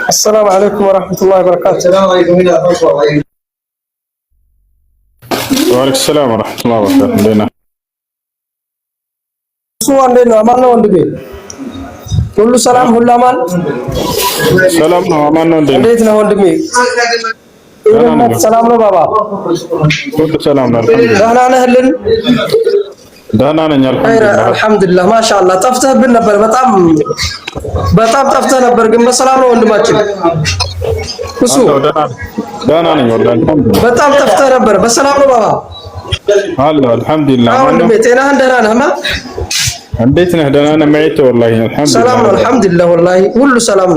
السلام عليكم ورحمة الله وبركاته. السلام عليكم ورحمة الله وبركاته. وعليكم السلام ورحمة الله وبركاته. لينا سؤال لنا أمانة وندبي. كل سلام كل أمان. سلام أمانة وندبي. ليتنا وندبي. سلام بابا. كل سلام. دهنا نهلن. دهنا نجال. الحمد لله ما شاء الله تفتح بالنبر بتام تفتح نبر جنب سلام وندماتشين. كسو. دهنا نجال. بتام تفتح نبر بس سلام بابا. هلا الحمد لله. وندبي تينا هندنا نهما. عندنا هدنا ميت والله الحمد لله. سلام الحمد لله والله كل سلام.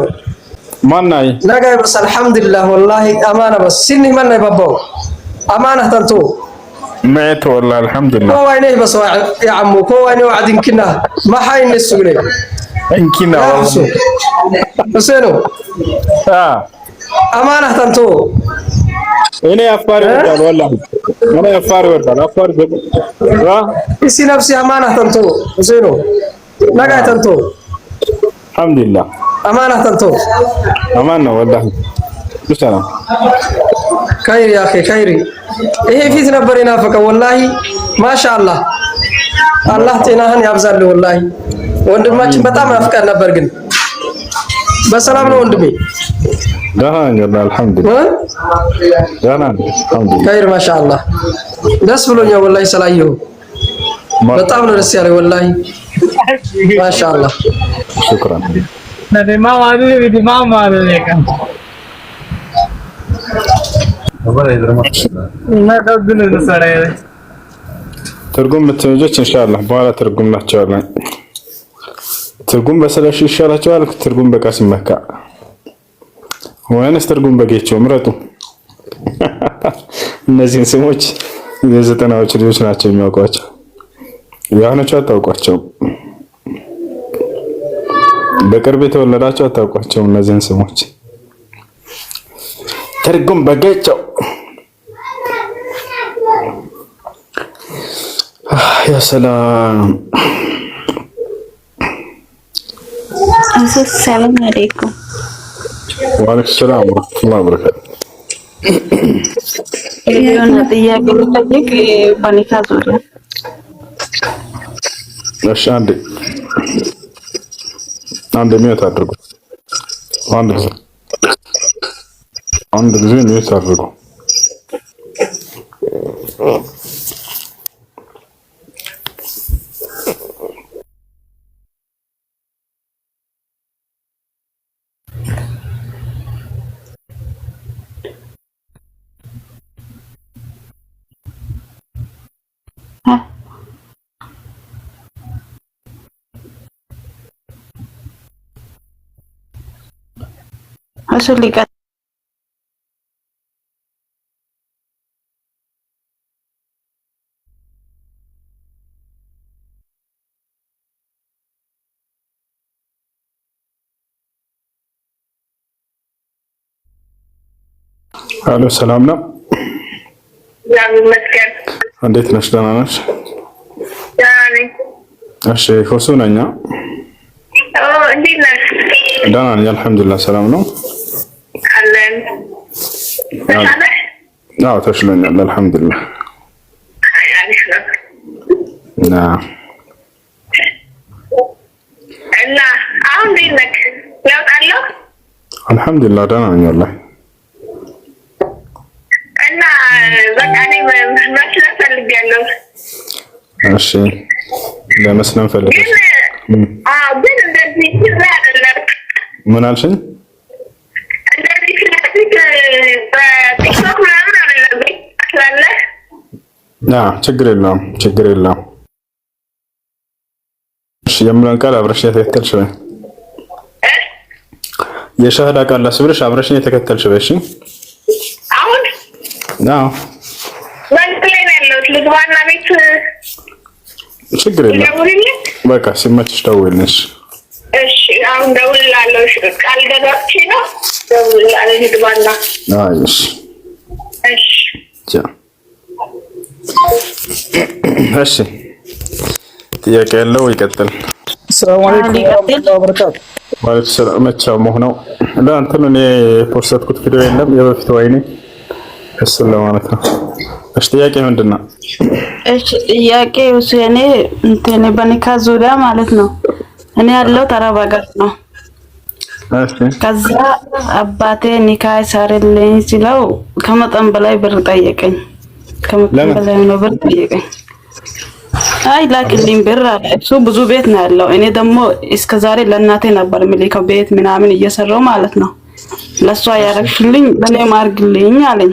ما ناي. لا جاي بس الحمد لله والله أمانة بس سني ما ناي بابا. أمانة تنتو. ميت والله الحمد لله. كو ويني بس يا عمو كو ويني وعدين كنا ما حين السجن. إن كنا والله. حسينو. أمانة تنتو. أنا أفكار والله. أنا أفكار والله. أفكار. إسي نفسي أمانة تنتو. حسينو. لا جاي تنتو. الحمد لله. أمانة تنتو. أمانة والله. بسلام. خير يا أخي خيري. إيه في تنبرنا فك والله ما شاء الله. الله تناهن يبزل والله. وندماتش بتاعنا أفكار نبرجن. بسلام وندمي. دهان يلا الحمد لله. دهان الحمد لله. خير ما شاء الله. دس بلونيا والله سلايو. بتاعنا رسالة والله. ما شاء الله. شكرا. نبي ما ماري بدي ما ماري لك. ما تقول الرسالة. ترجم متوجه إن شاء الله. بارا ترجم نحشرنا. ترجم بس لا شيء شاء الله جوالك ترجم بقاسم مكة. وين استرجم بقيتشو مرتو. نزين سموش. يزتنا وشريوش ناتشي ميوكواتش. يعني شو تاوكواتشو. بكر بيت ولا راتشو تاوكواتشو نزين سموش. ترجم بقيتشو. يا سلام. السلام عليكم. وعليكم السلام ورحمة الله وبركاته. Una tía que me dice que panica sola. እሺ አንድ ሚዩት አድርጉ። አንድ ጊዜ ሚዩት አድርጉ። Eso liga. الو ሰላም ነው? ይመስገን። እንዴት ነሽ? ደህና ነሽ? ደህና ነኝ። እሺ ሁሱ ነኝ። እንዴት ነሽ? ደህና ነኝ አልሐምዱሊላህ። ሰላም ነው አለን። ተሻለሽ? አዎ ተሽሎኛል አልሐምዱሊላህ። አሪፍ ነው። እና አሁን እንዴት ነህ? ለውጥ አለው? አልሐምዱሊላህ ደህና ነኝ ወላሂ። እና በቃ እኔ መስለን ፈልጌያለሁ። እሺ ለመስለም ፈልገሽ? ግን እንደዚህ ፊት ላይ አይደለም። ምን አልሽኝ? እንደዚህ ፊት በቲክቶክ ምናምን አይደለም ትላለህ? ችግር የለውም ችግር የለውም። እሺ የምለን ቃል አብረሽኝ የተከተልሽ በይ። የሻህዳ ቃል ላስብልሽ አብረሽኝ የተከተልሽ በይ። እሺ አሁን በንት ላይ ነው ያለሁት። ልግባና ቤት ችግር የለውም። በቃ ሲመችሽ ደውልልሽ። እሺ አሁን ደውላለሁ። ቃል ገባች ነው ደውላለሁ። ልግባና እሺ እሺ እሺ ጥያቄ ያለው ይቀጥል። السلام عليكم ورحمة الله وبركاته. وعليكم السلام መቻው መሆነው ለአንተ ነው የፖስተትኩት ቪዲዮ የለም የበፊት ወይኔ እሱን ለማለት ነው። እሺ ጥያቄ ምንድነው? እሺ ጥያቄ እኔ እንትን በኒካ ዙሪያ ማለት ነው። እኔ ያለው ተራባ ጋር ነው። እሺ ከዛ አባቴ ኒካ ሳርልኝ ሲለው ከመጠን በላይ ብር ጠየቀኝ። ከመጠን በላይ ነው ብር ጠየቀኝ። አይ ላክልኝ ብር አለ። እሱ ብዙ ቤት ነው ያለው። እኔ ደግሞ እስከዛሬ ለእናቴ ነበር የሚልከው ቤት ምናምን እየሰራው ማለት ነው። ለሷ ያረክሽልኝ ለኔ ማርግልኝ አለኝ።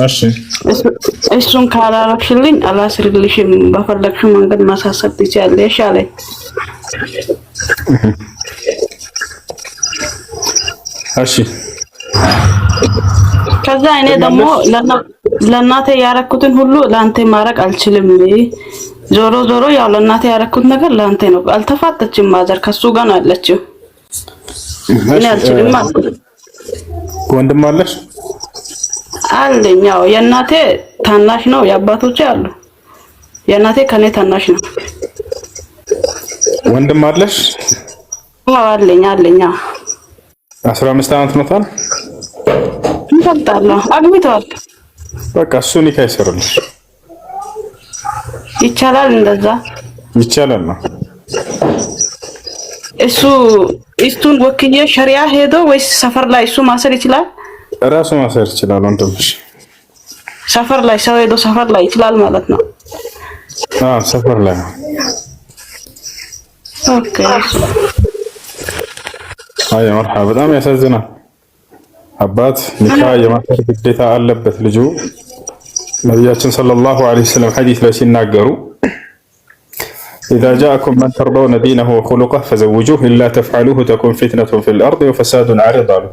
እሺ እሱን ካላረክሽልኝ አላስርልሽም፣ በፈለግሽው መንገድ ማሳሰብ ትችያለሽ አለኝ። እሺ ከዛ እኔ ደግሞ ለእናቴ ያረኩትን ሁሉ ለአንተ ማረቅ አልችልም። ዞሮ ዞሮ ያው ለእናቴ ያረኩት ነገር ለአንተ ነው። አልተፋተችም። ማዘር ከሱ ጋር ነው ያለችው። እኔ አልችልም ማለት ወንድም አለሽ? አለኝ። ያው የእናቴ ታናሽ ነው፣ የአባቶቼ አሉ። የእናቴ ከኔ ታናሽ ነው። ወንድም አለሽ? አዎ አለኝ። 15 ዓመት ሞቷል። እንፈልጣለሁ አግብተዋል። በቃ እሱ ኒካ ይሰራልሽ። ይቻላል? እንደዛ ይቻላል ነው። እሱን ወክዬ ሸሪያ ሄዶ ወይስ ሰፈር ላይ እሱ ማሰር ይችላል? ራሱ ማሰር ይችላል። ወንድምሽ ሰፈር ላይ ሰው ሄዶ ሰፈር ላይ ይችላል ማለት ነው? ሰፈር ላይ ኦኬ። አይ መርሐባ። በጣም ያሳዝናል። አባት ኒካ የማሰር ግዴታ አለበት ልጁ። ነብያችን ሰለላሁ ዐለይሂ ወሰለም ሐዲስ ላይ ሲናገሩ إذا جاءكم من ترضون دينه وخلقه فزوجوه إلا تفعلوه تكون فتنة في الأرض وفساد عريض አሉ።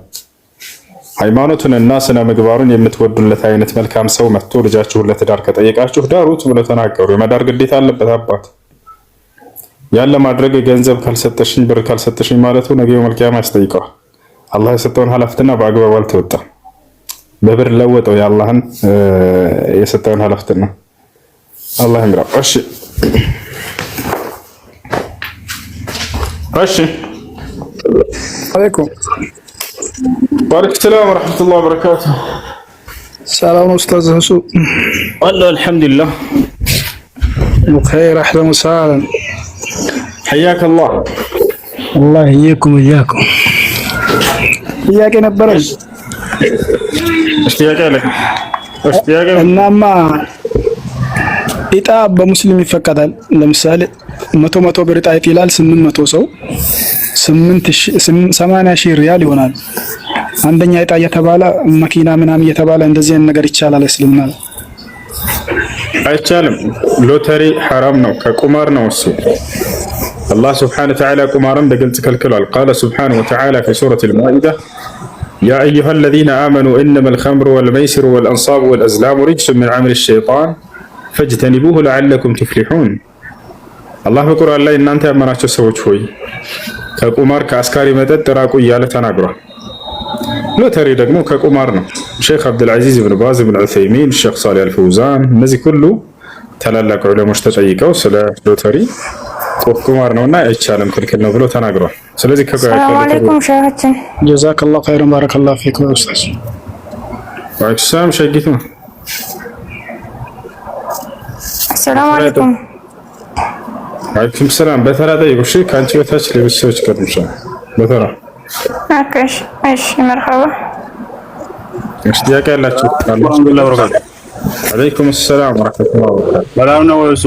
ሃይማኖቱንና ስነ ምግባሩን የምትወዱለት አይነት መልካም ሰው መጥቶ ልጃችሁን ለትዳር ከጠየቃችሁ ዳሩት ብለው ተናገሩ። የመዳር ግዴታ አለበት አባት። ያን ለማድረግ ገንዘብ ካልሰጠሽኝ ብር ካልሰጠሽኝ ማለቱ ነገ የውመል ቂያማ ያስጠይቀዋል። አላህ የሰጠውን ኃላፊነት በአግባቡ አልተወጣም። በብር ለወጠው የአላህን የሰጠውን ኃላፊነት አላህ ይምራው። እሺ عليكم. وعليكم السلام ورحمة الله وبركاته. سلام أستاذ هسو. والله الحمد لله بخير. أهلا وسهلا. حياك الله. الله يحييكم وإياكم. إياك نبرز. اشتياق لك. اشتياق. إنما إطاع بمسلم يفقدال. لمثال 100 ብር ጣይት ይላል 800 ሰው 80,000 ሪያል ይሆናል። አንደኛ እጣ የተባለ መኪና ምናምን የተባለ እንደዚህ ነገር ይቻላል? እስልምና አይቻልም። ሎተሪ ሐራም ነው፣ ከቁማር ነው እሱ። አላህ ስብሓነሁ ወተዓላ ቁማርን በግልጽ ከልክሏል። ቃለ ስብሓነሁ ወተዓላ ፊ ሱረቲል ማኢዳ ያ አዩሃ አለዚነ አመኑ ኢነመል ኸምሩ ወልመይሲሩ ወልአንሳቡ ወልአዝላሙ ሪጅሱን ሚን ዐመሊ ሸይጣን ፈጅተኒቡሁ ለዐለኩም ቱፍሊሑን። አላህ በቁርአን ላይ እናንተ ያመናችሁ ሰዎች ሆይ ከቁማር ከአስካሪ መጠጥ ራቁ እያለ ተናግሯል። ሎተሪ ደግሞ ከቁማር ነው። ሼክ አብዱልዓዚዝ ብን ባዝ ብን ዑሰይሚን፣ ሼክ ሳሊህ አልፈውዛን እነዚህ ሁሉ ታላላቅ ዑለሞች ተጠይቀው ስለ ሎተሪ ቁማር ነውና አይቻልም ክልክል ነው ብሎ ተናግሯል። ስለዚህ ሰላም አለይኩም ሸሃችን ጀዛከላሁ ኸይረን ባረከላሁ ፊክ ኡስታዝ። ወአለይኩም ሰላም ሸጊቱ። ሰላም አለይኩም። ወአለይኩም ሰላም። በተራ ጠይቁ። እሺ ከአንቺ በታች ሌሎች ሰዎች ቀርምሻል። በተራ ኦኬ። እሺ መርሐባ። እሺ ጥያቄ ያላችሁ አላህ ወበረካቱ። ወአለይኩም ሰላም ወራህመቱላሂ ወበረካቱ። ሰላም ነው ወይሱ?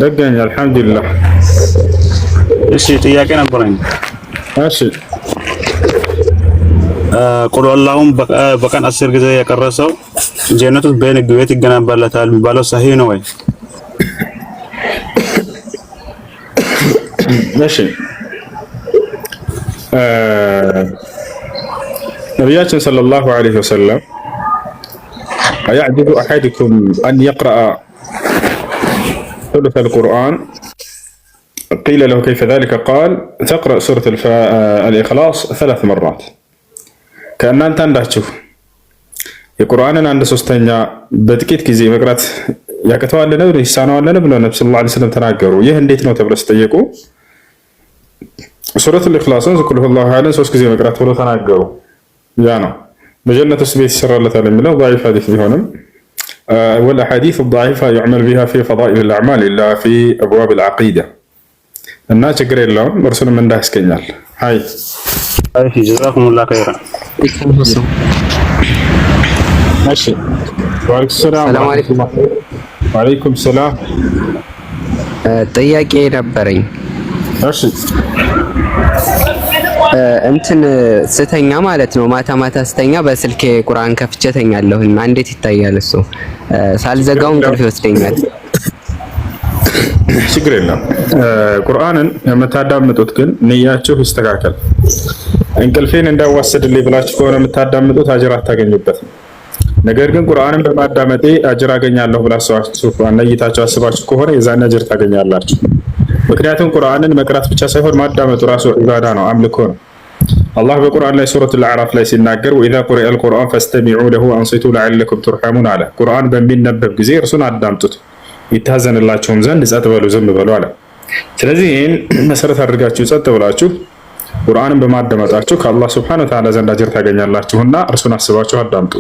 ደገኝ አልሐምዱሊላህ። እሺ ጥያቄ ነበረኝ። እሺ ቁል አላሁም በቀን 10 ጊዜ የቀረሰው ጀነት ውስጥ በንግድ ቤት ይገነባለታል የሚባለው ሰሂህ ነው ወይ? እሺ ነቢያችን ሰለላሁ ዐለይሂ ወሰለም አያዕጅዙ አሐድኩም አን የቅረአ ثلث القرآن قيل له كيف ذلك قال تقرأ سورة الإخلاص 3 مرات ከእናንተ አንዳችሁ የቁርአንን 1/3 በጥቂት ጊዜ መቅራት ያቅተዋልን ይሳነዋልን ብለው ነብዩ ሰለላሁ ዐለይሂ ወሰለም ተናገሩ። ይህ እንዴት ነው ተብለው ሲጠየቁ ሱረቱል ኢኽላስን ቁል ሁወላሁ አሐድ 3 ጊዜ መቅራት ብሎ ተናገሩ። ያ ነው በጀነት ውስጥ ቤት ይሰራለታል የሚለው ضعيف حديث ቢሆንም والأحاديث الضعيفة يعمل بها في فضائل الأعمال إلا في أبواب العقيدة እና ችግር የለውም እርሱንም እንዳያስገኛል። አይ እሺ ጀዛኩሙላህ ኸይራን። እሺ ወአለይኩም ሰላም። ጥያቄ ነበረኝ። እሺ እንትን ስተኛ ማለት ነው ማታ ማታ ስተኛ በስልኬ ቁርአን ከፍቼ ተኛለሁና እንዴት ይታያል እሱ? ሳልዘጋው እንቅልፍ ይወስደኛል። ችግር የለም። ቁርአንን የምታዳምጡት ግን ንያችሁ ይስተካከል። እንቅልፌን እንዳዋሰድልኝ ብላችሁ ከሆነ የምታዳምጡት አጅር አታገኙበትም። ነገር ግን ቁርአንን በማዳመጤ አጅር አገኛለሁ ብላችሁ ነይታችሁ አስባችሁ ከሆነ የዛን አጅር ታገኛላችሁ። ምክንያቱም ቁርአንን መቅራት ብቻ ሳይሆን ማዳመጡ ራሱ ዒባዳ ነው፣ አምልኮ ነው። አላህ በቁርአን ላይ ሱረቱል አዕራፍ ላይ ሲናገር ወኢዛ ቁሪአ አልቁርአን ፈስተሚዑ ለሁ አንሲቱ ለዐለኩም ቱርሐሙን አለ። ቁርአን በሚነበብ ጊዜ እርሱን አዳምጡት ይታዘንላችሁም ዘንድ ጸጥ በሉ፣ ዝም በሉ አለ። ስለዚህ ይህን መሰረት አድርጋችሁ ጸጥ ብላችሁ ቁርአንን በማዳመጣችሁ ከአላህ ሱብሓነሁ ወተዓላ ዘንድ አጅር ታገኛላችሁና እርሱን አስባችሁ አዳምጡ።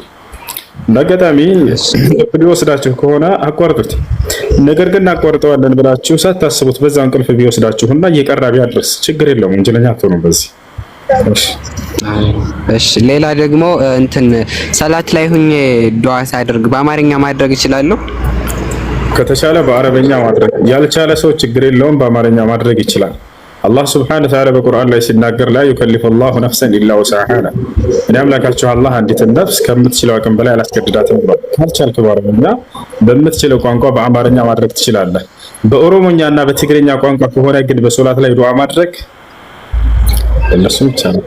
በአጋጣሚ ቢወስዳችሁ ከሆነ አቋርጡት። ነገር ግን እናቋርጠዋለን ብላችሁ ሳታስቡት በዛ እንቅልፍ ቢወስዳችሁና እየቀራ ቢያድርስ ችግር የለውም፣ ወንጀለኛ አትሆኑም በዚህ። እሺ ሌላ ደግሞ እንትን ሰላት ላይ ሁኜ ዱዓ ሳደርግ በአማርኛ ማድረግ እችላለሁ? ከተቻለ በአረበኛ ማድረግ፣ ያልቻለ ሰው ችግር የለውም በአማርኛ ማድረግ ይችላል። አላህ ስብሐነሁ ወተዓላ በቁርአን ላይ ሲናገር ላ ዩከሊፉ ላሁ ነፍሰን ኢላ ወስዐሃ፣ እኔ አምላካችሁ አላህ አንዲትን ነፍስ ከምትችለው አቅም በላይ አላስገድዳትም ብሏል። ካልቻልክ በአረበኛ በምትችለው ቋንቋ በአማርኛ ማድረግ ትችላለህ። በኦሮሞኛ እና በትግርኛ ቋንቋ ከሆነ ግን በሶላት ላይ ዱዓ ማድረግ እነሱም ይቻላል።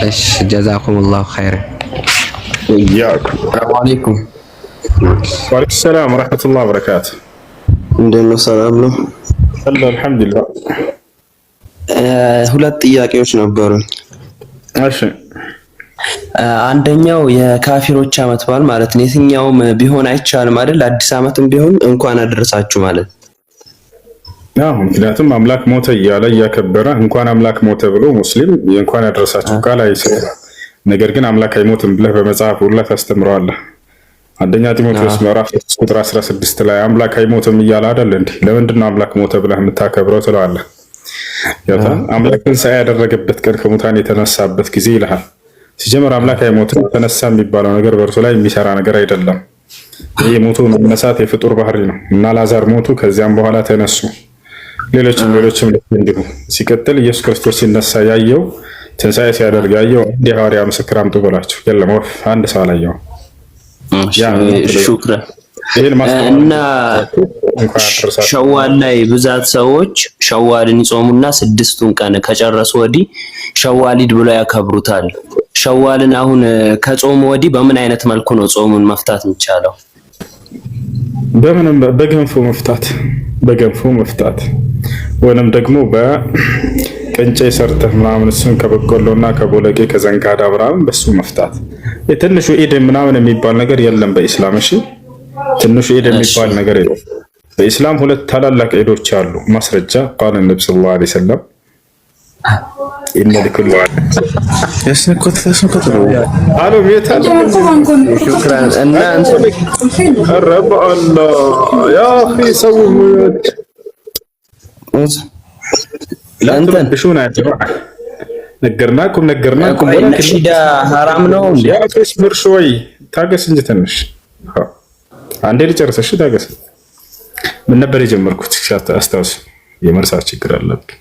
እሺ ጀዛኩሙላሁ ኸይረን። ሰላም አለይኩም ሰላም ወራህመቱላሂ ወበረካቱ። እንደት ነው? ሰላም ነው? አልሐምዱሊላህ። ሁለት ጥያቄዎች ነበሩ። እሺ አንደኛው የካፊሮች አመት በዓል ማለት ነው የትኛውም ቢሆን አይቻልም አይደል? አዲስ አመትም ቢሆን እንኳን አደረሳችሁ ማለት አዎ። ምክንያቱም አምላክ ሞተ እያለ እያከበረ እንኳን አምላክ ሞተ ብሎ ሙስሊም የእንኳን አደረሳችሁ ቃል አይሰጥም። ነገር ግን አምላክ አይሞትም ብለህ በመጽሐፍ ሁሉ ታስተምረዋለህ። አንደኛ ጢሞቴዎስ ምዕራፍ 3 ቁጥር 16 ላይ አምላክ አይሞትም እያለ አይደል እንዴ? ለምንድን ነው አምላክ ሞተ ብለህ የምታከብረው ትለዋለህ። ያታ አምላክ ትንሣኤ ያደረገበት ቀን ከሙታን የተነሳበት ጊዜ ይልሃል። ሲጀምር አምላክ አይሞትም ተነሳ የሚባለው ነገር በእርሱ ላይ የሚሰራ ነገር አይደለም። ይህ ሞቱ መነሳት የፍጡር ባህሪ ነው እና ላዛር ሞቱ፣ ከዚያም በኋላ ተነሱ። ሌሎችም እንዲሁ። ሲቀጥል ኢየሱስ ክርስቶስ ሲነሳ ያየው ትንሣኤ ሲያደርግ ያየው እንደ ሐዋርያ ምስክር አምጡ ብላችሁ የለም ወፍ አንድ ሰው አላየው። ሹክራን እና ሸዋል ላይ ብዛት ሰዎች ሸዋልን ይጾሙና 6ቱን ቀን ከጨረሱ ወዲህ ሸዋሊድ ብለው ያከብሩታል። ሸዋልን አሁን ከጾሙ ወዲህ በምን አይነት መልኩ ነው ጾሙን መፍታት የሚቻለው? በምንም በገንፎ መፍታት ወይንም ደግሞ በቅንጨ ሰርተህ ምናምን እሱን ከበቆሎና ከቦለቄ ከዘንጋዳ ምናምን በሱ መፍታት። የትንሹ ኢድ ምናምን የሚባል ነገር የለም በኢስላም። እሺ ትንሹ ኢድ የሚባል ነገር የለም በኢስላም። ሁለት ታላላቅ ኢዶች አሉ። ማስረጃ ቃል ነብዩ ሰለላሁ ዐለይሂ ወሰለም ኢነ ለኩል ያስነኮት አሎ ቤታል ሹክራን እና ረብ አላህ ያ አኺ ሰው ለአንተ ሹና ያተባ ነገርናኩም ነሺዳ ሐራም ነው እንዴ? ያ ተስብር ሾይ ታገስ እንጂ ትንሽ አንዴ ልጨርስ። እሺ ታገስ። ምን ነበር የጀመርኩት? አስታውስ። የመርሳት ችግር አለብኝ።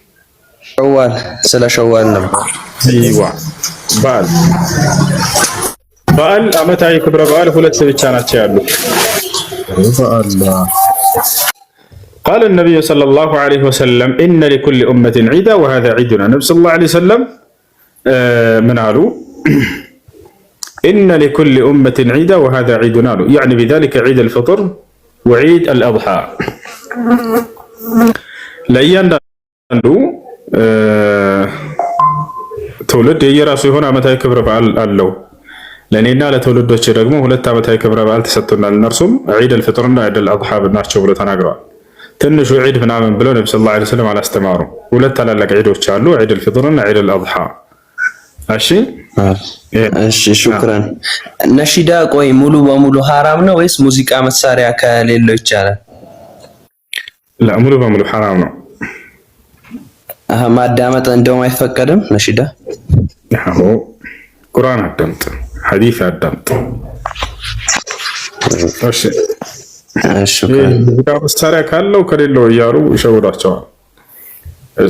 ሸዋል ስለ ሸዋል ነበር። አይዋ በዓል አመታዊ ክብረ በዓል ሁለት ብቻ ናቸው ያሉት። በአላህ قال النبي صلى الله عليه وسلم إن لكل أمة عيدا وهذا عيدنا. النبي صلى الله عليه وسلم من قالوا إن لكل أمة عيدا وهذا عيدنا، يعني بذلك عيد الفطر وعيد الأضحى. ለእያንዳንዱ ትውልድ የየራሱ የሆነ ዓመታዊ ክብረ በዓል አለው። ለእኔና ለትውልዶች ደግሞ ሁለት ዓመታዊ ክብረ በዓል ተሰጥቶናል። እነርሱም ዒድ አልፍጥርና ዒድ አልአድሓ ናቸው ብሎ ተናግረዋል። ትንሹ ዒድ ምናምን ብለው ነብዩ ሰለላሁ ዐለይሂ ወሰለም አላስተማሩ። ሁለት ታላላቅ ዒዶች አሉ፣ ዒድ አልፍጥርና ዒድ አልአድሃ። እሺ ሹክራን። ነሺዳ ቆይ ሙሉ በሙሉ ሐራም ነው ወይስ ሙዚቃ መሳሪያ ከሌለው ይቻላል? ላ ሙሉ በሙሉ ሐራም ነው። ማዳመጥ እንደውም አይፈቀድም ነሺዳ? አዎ ቁርአን አዳምጥ፣ ሐዲስ አዳምጥ። እሺ ሙዚቃ መሳሪያ ካለው ከሌለው እያሉ ይሸውዳቸዋል።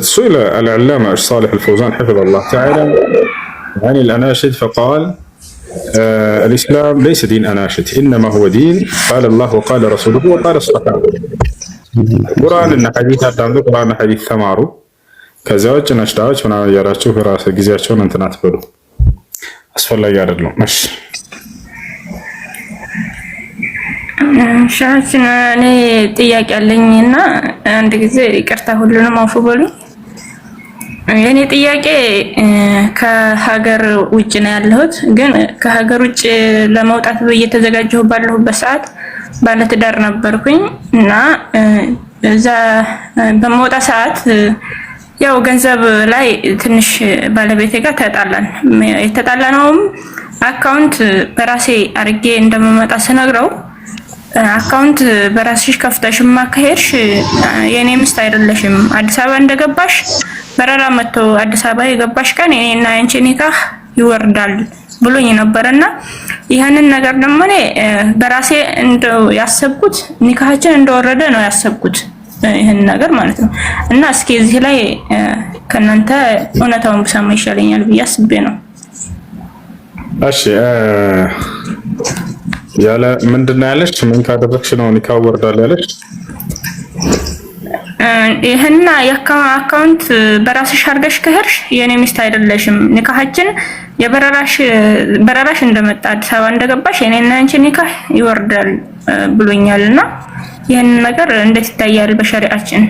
سئل العلامة صالح الفوزان حفظه الله تعالى عن الأناشد فقال الإسلام ليس دين أناشد إنما هو دين قال الله وقال رسوله وقال الصحابة. قرآن إن حديث أدام قرآن حديث ثمارو كزوج نشتاج من يراتشو في رأس جزياتشون أنت ناتبلو أسفل الله ياردلو مش ሻችን እኔ ጥያቄ አለኝና አንድ ጊዜ ይቅርታ ሁሉንም አውፉ በሉ። የኔ ጥያቄ ከሀገር ውጭ ነው ያለሁት፣ ግን ከሀገር ውጭ ለመውጣት እየተዘጋጀሁ ባለሁበት ሰዓት ባለትዳር ነበርኩኝ እና እዛ በመውጣ ሰዓት ያው ገንዘብ ላይ ትንሽ ባለቤቴ ጋር ተጣላን። የተጣላነውም አካውንት በራሴ አርጌ እንደመመጣ ስነግረው አካውንት በራስሽ ከፍተሽ ማከሄድሽ የኔ ምስት አይደለሽም፣ አዲስ አበባ እንደገባሽ በረራ መጥቶ አዲስ አበባ የገባሽ ቀን የኔና አንቺ ኒካህ ይወርዳል ብሎኝ ነበርና ይሄንን ነገር ደግሞ እኔ በራሴ እንደው ያሰብኩት ኒካሃችን እንደወረደ ነው ያሰብኩት ይሄን ነገር ማለት ነው። እና እስኪ እዚህ ላይ ከናንተ እውነታውን ብሰማ ይሻለኛል ብዬ አስቤ ነው። እሺ ያለ ምንድነው ያለሽ? ምን ካደረግሽ ነው ኒካህ ወርዳል ያለሽ? ይሄና የአካውንት በራስሽ አርገሽ ከሄድሽ የኔ ሚስት አይደለሽም፣ ኒካሃችን በረራሽ እንደመጣ አዲስ አበባ እንደገባሽ የኔና አንቺ ኒካህ ይወርዳል ብሎኛልና ይሄን ነገር እንዴት ይታያል በሸሪዓችን?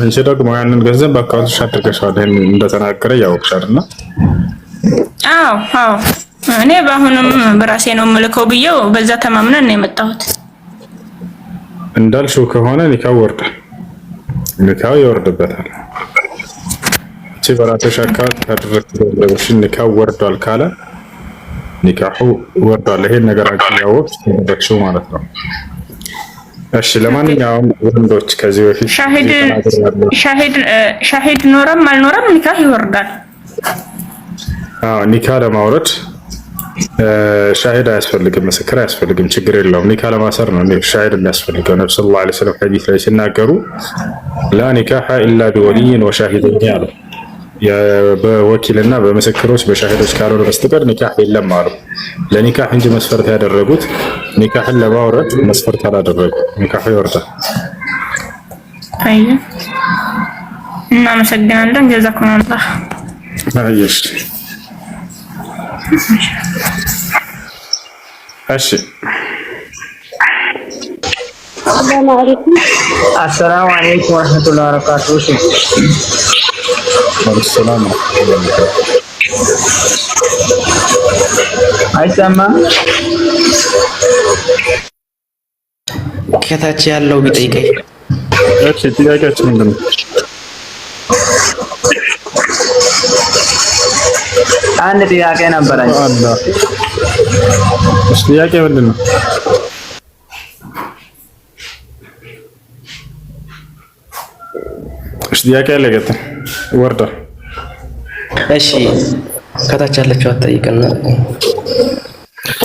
አንቺ ደግሞ ያንን ገንዘብ በአካውንትሽ አድርገሻል እንደተናገረ ያወቅሻልና? አዎ እኔ በአሁኑም በራሴ ነው መልከው ብዬው በዛ ተማምነን ነው የመጣሁት። እንዳልሽው ከሆነ ኒካህ ወርዳል፣ ኒካህ ይወርድበታል። እቺ በራስሽ አካውንት ካደረግሽ ኒካህ ወርዷል ካለ ኒካሁ ወርዷል። ይሄን ነገር አቅያወቅ ተደረክሽው ማለት ነው። እሺ ለማንኛውም ወንዶች ከዚህ በፊት ሻሂድ ኖረም አልኖረም ኒካህ ይወርዳል። ኒካህ ለማውረድ ሻሂድ አያስፈልግም፣ ምስክር አያስፈልግም፣ ችግር የለውም። ኒካህ ለማሰር ነው ሻሂድ የሚያስፈልገው። ነብዩ ሰለላሁ ዐለይሂ ወሰለም ሐዲስ ላይ ሲናገሩ ላ ኒካህ ኢላ ቢወሊይን ወሻሂደይን አሉ። በወኪልና በምስክሮች በሻሂዶች ካልሆነ በስተቀር ኒካህ የለም አሉ። ለኒካህ እንጂ መስፈርት ያደረጉት ኒካህን ለማውረድ መስፈርት አላደረጉ። ኒካህ ይወርዳል። እናመሰግናለን። ጀዛኩሙላህ። አይሽ እሺ السلام عليكم ورحمة الله وبركاته. السلام አይሰማም? ከታች ያለው ቢጠይቀኝ። እሺ ጥያቄያችን ምንድን ነው? አንድ ጥያቄ ነበረኝ። እሺ ጥያቄ ምንድን ነው? እሺ ጥያቄ አለ ገጠ ወርዳ። እሺ ከታች ያለችው አትጠይቅና።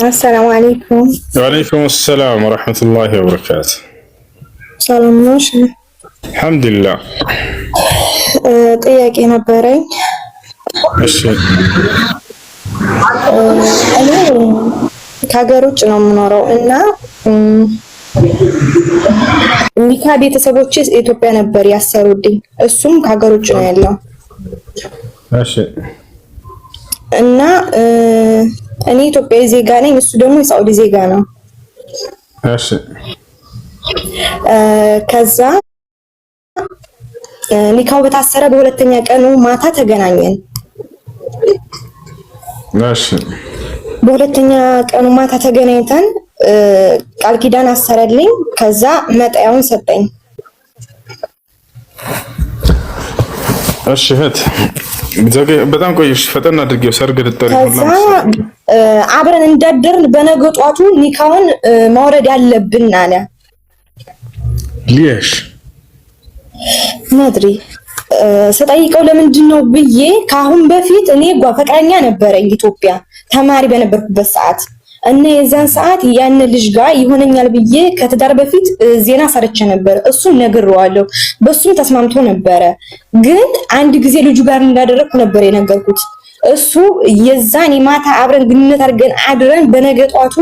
አሰላሙ አለይኩም። ወአለይኩም ሰላም ወራህመቱላሂ ወበረካቱ። ሰላም ነሽ? አልሐምዱሊላህ። ጥያቄ ነበረኝ። እሺ እኔ ከሀገር ውጭ ነው የምኖረው እና ኒካ ቤተሰቦቼ ኢትዮጵያ ነበር ያሰሩልኝ። እሱም ከሀገር ውጭ ነው ያለው። እሺ እና እኔ ኢትዮጵያዊ ዜጋ ነኝ፣ እሱ ደግሞ የሳዑዲ ዜጋ ነው። እሺ ከዛ ኒካው በታሰረ በሁለተኛ ቀኑ ማታ ተገናኘን። እሺ በሁለተኛ ቀኑ ማታ ተገናኝተን ቃል ኪዳን አሰረልኝ። ከዛ መጣያውን ሰጠኝ። እሺ እህት በጣም ቆይሽ፣ ፈጠን አድርጌው ሰርግ ልጠሪ ከዛ አብረን እንዳደርን በነገጧቱ ኒካውን ማውረድ ያለብን አለ። ሊሽ ማድሪ ስጠይቀው ለምንድን ነው ብዬ ካሁን በፊት እኔ ፍቅረኛ ነበረኝ ኢትዮጵያ ተማሪ በነበርኩበት ሰዓት እና የዛን ሰዓት ያን ልጅ ጋር ይሆነኛል ብዬ ከትዳር በፊት ዜና ሰርቼ ነበር። እሱን ነግሬዋለሁ፣ በሱም ተስማምቶ ነበረ። ግን አንድ ጊዜ ልጁ ጋር እንዳደረኩ ነበር የነገርኩት። እሱ የዛን ማታ አብረን ግንኙነት አድርገን አድረን በነገጧቱ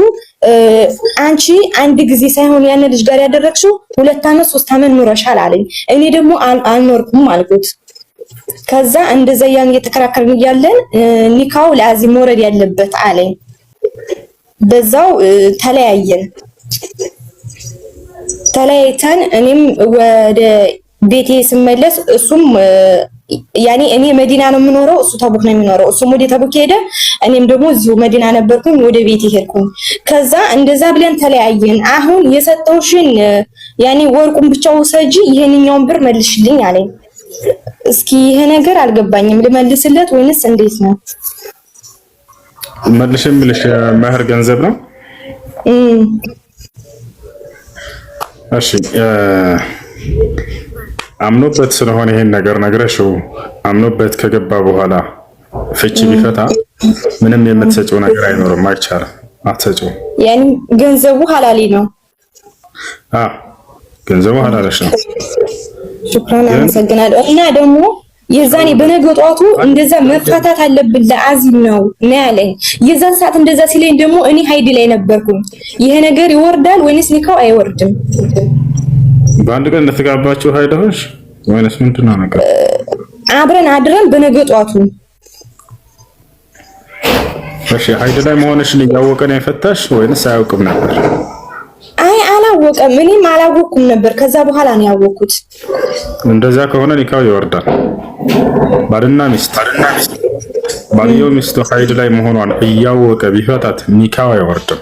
አንቺ አንድ ጊዜ ሳይሆን ያን ልጅ ጋር ያደረግሽው 2 አመት 3 አመት ኖረሻል አለኝ። እኔ ደግሞ አልኖርኩም አልኩት። ከዛ እንደዛ ያን እየተከራከርን እያለን ኒካው ለአዚም መውረድ ያለበት አለኝ። በዛው ተለያይተን እኔም ወደ ቤቴ ስመለስ እሱም ያኔ እኔ መዲና ነው የምኖረው፣ እሱ ተቡክ ነው የሚኖረው። እሱም ወደ ተቡክ ሄደ፣ እኔም ደግሞ እዚሁ መዲና ነበርኩኝ፣ ወደ ቤቴ ሄድኩኝ። ከዛ እንደዛ ብለን ተለያየን። አሁን የሰጠውሽን ያኔ ወርቁን ብቻ ውሰጂ፣ ይሄንኛውን ብር መልሽልኝ አለኝ። እስኪ ይሄ ነገር አልገባኝም፣ ልመልስለት ወይንስ እንዴት ነው? መልሽም ልሽ መህር ገንዘብ ነው። እሺ አምኖበት ስለሆነ ይሄን ነገር ነግረሽው አምኖበት ከገባ በኋላ ፍቺ ቢፈታ ምንም የምትሰጪው ነገር አይኖርም፣ አይቻልም፣ አትሰጪው። ያኒ ገንዘቡ ሐላሊ ነው። ገንዘቡ ሐላልሽ ነው። ሹክራን አመሰግናለሁ። እና ደግሞ የዛኔ በነገጧቱ እንደዛ መፋታት አለብን ለአዚም ነው ያለኝ። የዛን ሰዓት እንደዛ ሲለኝ ደግሞ እኔ ሀይድ ላይ ነበርኩኝ። ይሄ ነገር ይወርዳል ወይንስ ኒካው አይወርድም? በአንድ ቀን እንደተጋባችሁ ሀይደሆሽ ወይንስ ምንድነው ነገር? አብረን አድረን በነገጧቱ። እሺ ሀይድ ላይ መሆንሽን እያወቀ ነው የፈታሽ ወይንስ አያውቅም ነበር? አይ አላወቀም፣ እኔም አላወቅኩም ነበር። ከዛ በኋላ ነው ያወቅኩት። እንደዛ ከሆነ ኒካው ይወርዳል። ባልና ሚስት ባልየው ሚስቱ ሀይድ ላይ መሆኗን እያወቀ ቢፈታት ኒካው አይወርድም።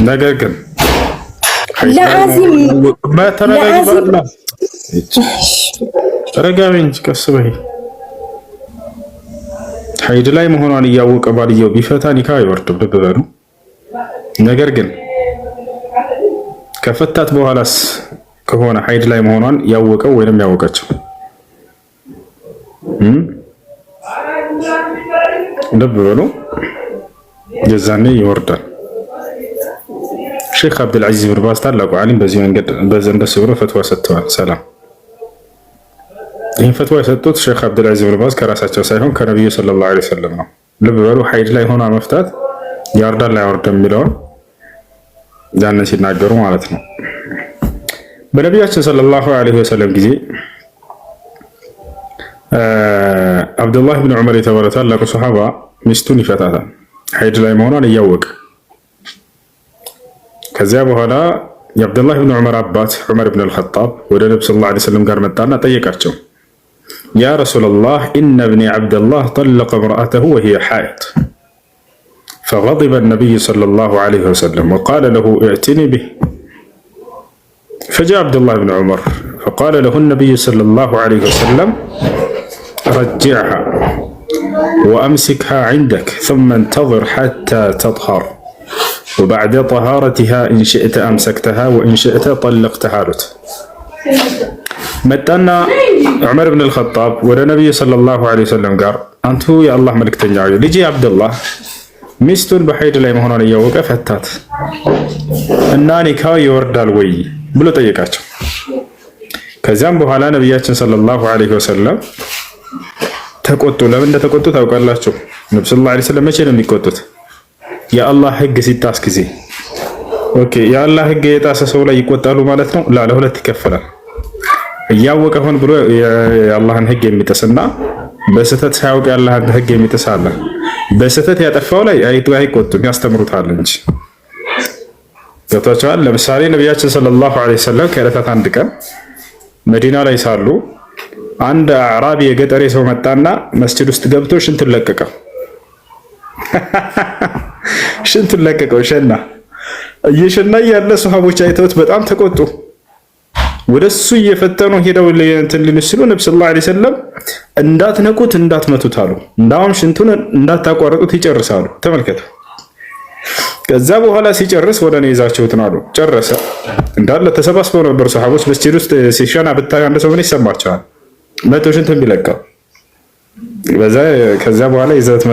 ነገር ግን ለአዚም ተረጋቢ እንጂ ቀስ በይ። ሀይድ ላይ መሆኗን እያወቀ ባልየው ቢፈታ ኒካው አይወርድም። ልብ በሉ። ነገር ግን ከፈታት በኋላስ ከሆነ ሀይድ ላይ መሆኗን ያወቀው ወይንም ያወቀችው ልብ በሉ፣ የዛኔ ይወርዳል። ሼክ አብዱልዓዚዝ ብን ባዝ ታላቁ ዓሊም በዚህ መንገድ በዘንደስ ብሎ ፈትዋ ሰጥተዋል። ሰላም። ይህን ፈትዋ የሰጡት ሼክ አብዱልዓዚዝ ብን ባዝ ከራሳቸው ሳይሆን ከነቢዩ ሰለላሁ ዐለይሂ ወሰለም ነው። ልብ በሉ፣ ሀይድ ላይ ሆኗ መፍታት ያወርዳል አይወርድም የሚለውን ያንን ሲናገሩ ማለት ነው። በነቢያችን ሰለላሁ ዐለይሂ ወሰለም ጊዜ አብዱላህ ብን ዑመር የተባለ ታላቁ ሰሃባ ሚስቱን ይፈታታል ሀይድ ላይ መሆኗን እያወቀ። ከዚያ በኋላ የአብዱላህ ብን ዑመር አባት ዑመር ብን አልኸጣብ ወደ ነብዩ ሰለላሁ ዐለይሂ ወሰለም ጋር መጣና ጠየቃቸው። ያ ረሱለላህ ኢነ ብኒ ዐብደላህ ጠለቀ ምርአተሁ ወሂየ ሐኢድ فغضب النبي صلى الله عليه وسلم وقال له ائتني به. فجاء عبد الله بن عمر فقال له النبي صلى الله عليه وسلم رجعها وأمسكها عندك ثم انتظر حتى تطهر وبعد طهارتها إن شئت أمسكتها وإن شئت طلقتها. متنا عمر بن الخطاب ولا النبي صلى الله عليه وسلم قال أنتو يا الله ملك تنجاوي لجي عبد الله ሚስቱን በሀይድ ላይ መሆኗን እያወቀ ፈታት እና ኒካው ይወርዳል ወይ ብሎ ጠየቃቸው። ከዚያም በኋላ ነቢያችን ሰለላሁ ዐለይሂ ወሰለም ተቆጡ። ለምን እንደተቆጡ ታውቃላችሁ? ነብዩ ሰለላሁ ዐለይሂ ወሰለም መቼ ነው የሚቆጡት? የአላህ ህግ ሲጣስ ጊዜ። ኦኬ፣ የአላህ ህግ የጣሰ ሰው ላይ ይቆጣሉ ማለት ነው? ለሁለት ይከፈላል። እያወቀ ሆን ብሎ የአላህን ህግ የሚጥስና በስህተት ሳያውቅ የአላህን ህግ የሚጥስ አለ። በስህተት ያጠፋው ላይ አይቆጡም፣ ያስተምሩታል እንጂ። ገብቷቸዋል። ለምሳሌ ነቢያችን ሰለላሁ ዐለይሂ ወሰለም ከዕለታት አንድ ቀን መዲና ላይ ሳሉ አንድ አዕራቢ የገጠሬ ሰው መጣና መስጂድ ውስጥ ገብቶ ሽንቱን ለቀቀው። ሽንቱን ለቀቀው፣ ሸና። እየሸና ያለ ሱሐቦች አይተውት በጣም ተቆጡ። ወደሱ እየፈተኑ ሄደው እንትን ሊሉ ሲሉ ነብዩ ሰለላሁ ዐለይሂ ወሰለም እንዳትነኩት እንዳትመቱት አሉ። እንዳውም ሽንቱን እንዳታቋርጡት ይጨርሳሉ። ተመልከቱ። ከዛ በኋላ ሲጨርስ ወደ እኔ ይዛችሁት ነው አሉ። ጨረሰ። እንዳለ ተሰባስበው ነበር ሰሃቦች። መስጂድ ውስጥ ሲሻና ብታይ አንድ ሰው ምን ይሰማቸዋል? መቶ ሽንቱን ቢለቀው ከዛ በኋላ ይዘውት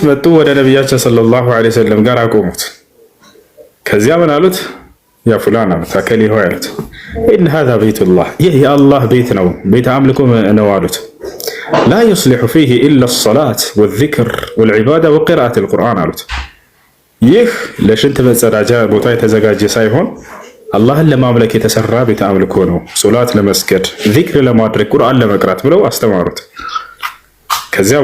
መጡ። ወደ ነቢያችን ሰለላሁ ዐለይሂ ወሰለም ጋር አቆሙት። ከዚያ ምን አሉት? ያ ፉላን አሉት፣ አከሌ ሆይ አሉት፣ ኢነ ሃዛ በይቱላህ፣ ይህ የአላህ ቤት ነው፣ ቤተ አምልኮ ነው አሉት። ላ ዩስሊሑ ፊህ ኢላ ሰላት ወዚክር ወልዒባዳ ወቂራአት አልቁርአን አሉት። ይህ ለሽንት መጸዳጃ ቦታ የተዘጋጀ ሳይሆን አላህን ለማምለክ የተሰራ ቤተ አምልኮ ነው። ሶላት ለመስገድ፣ ዚክር ለማድረግ፣ ቁርአን ለመቅራት ብለው አስተማሩት። ከዚህ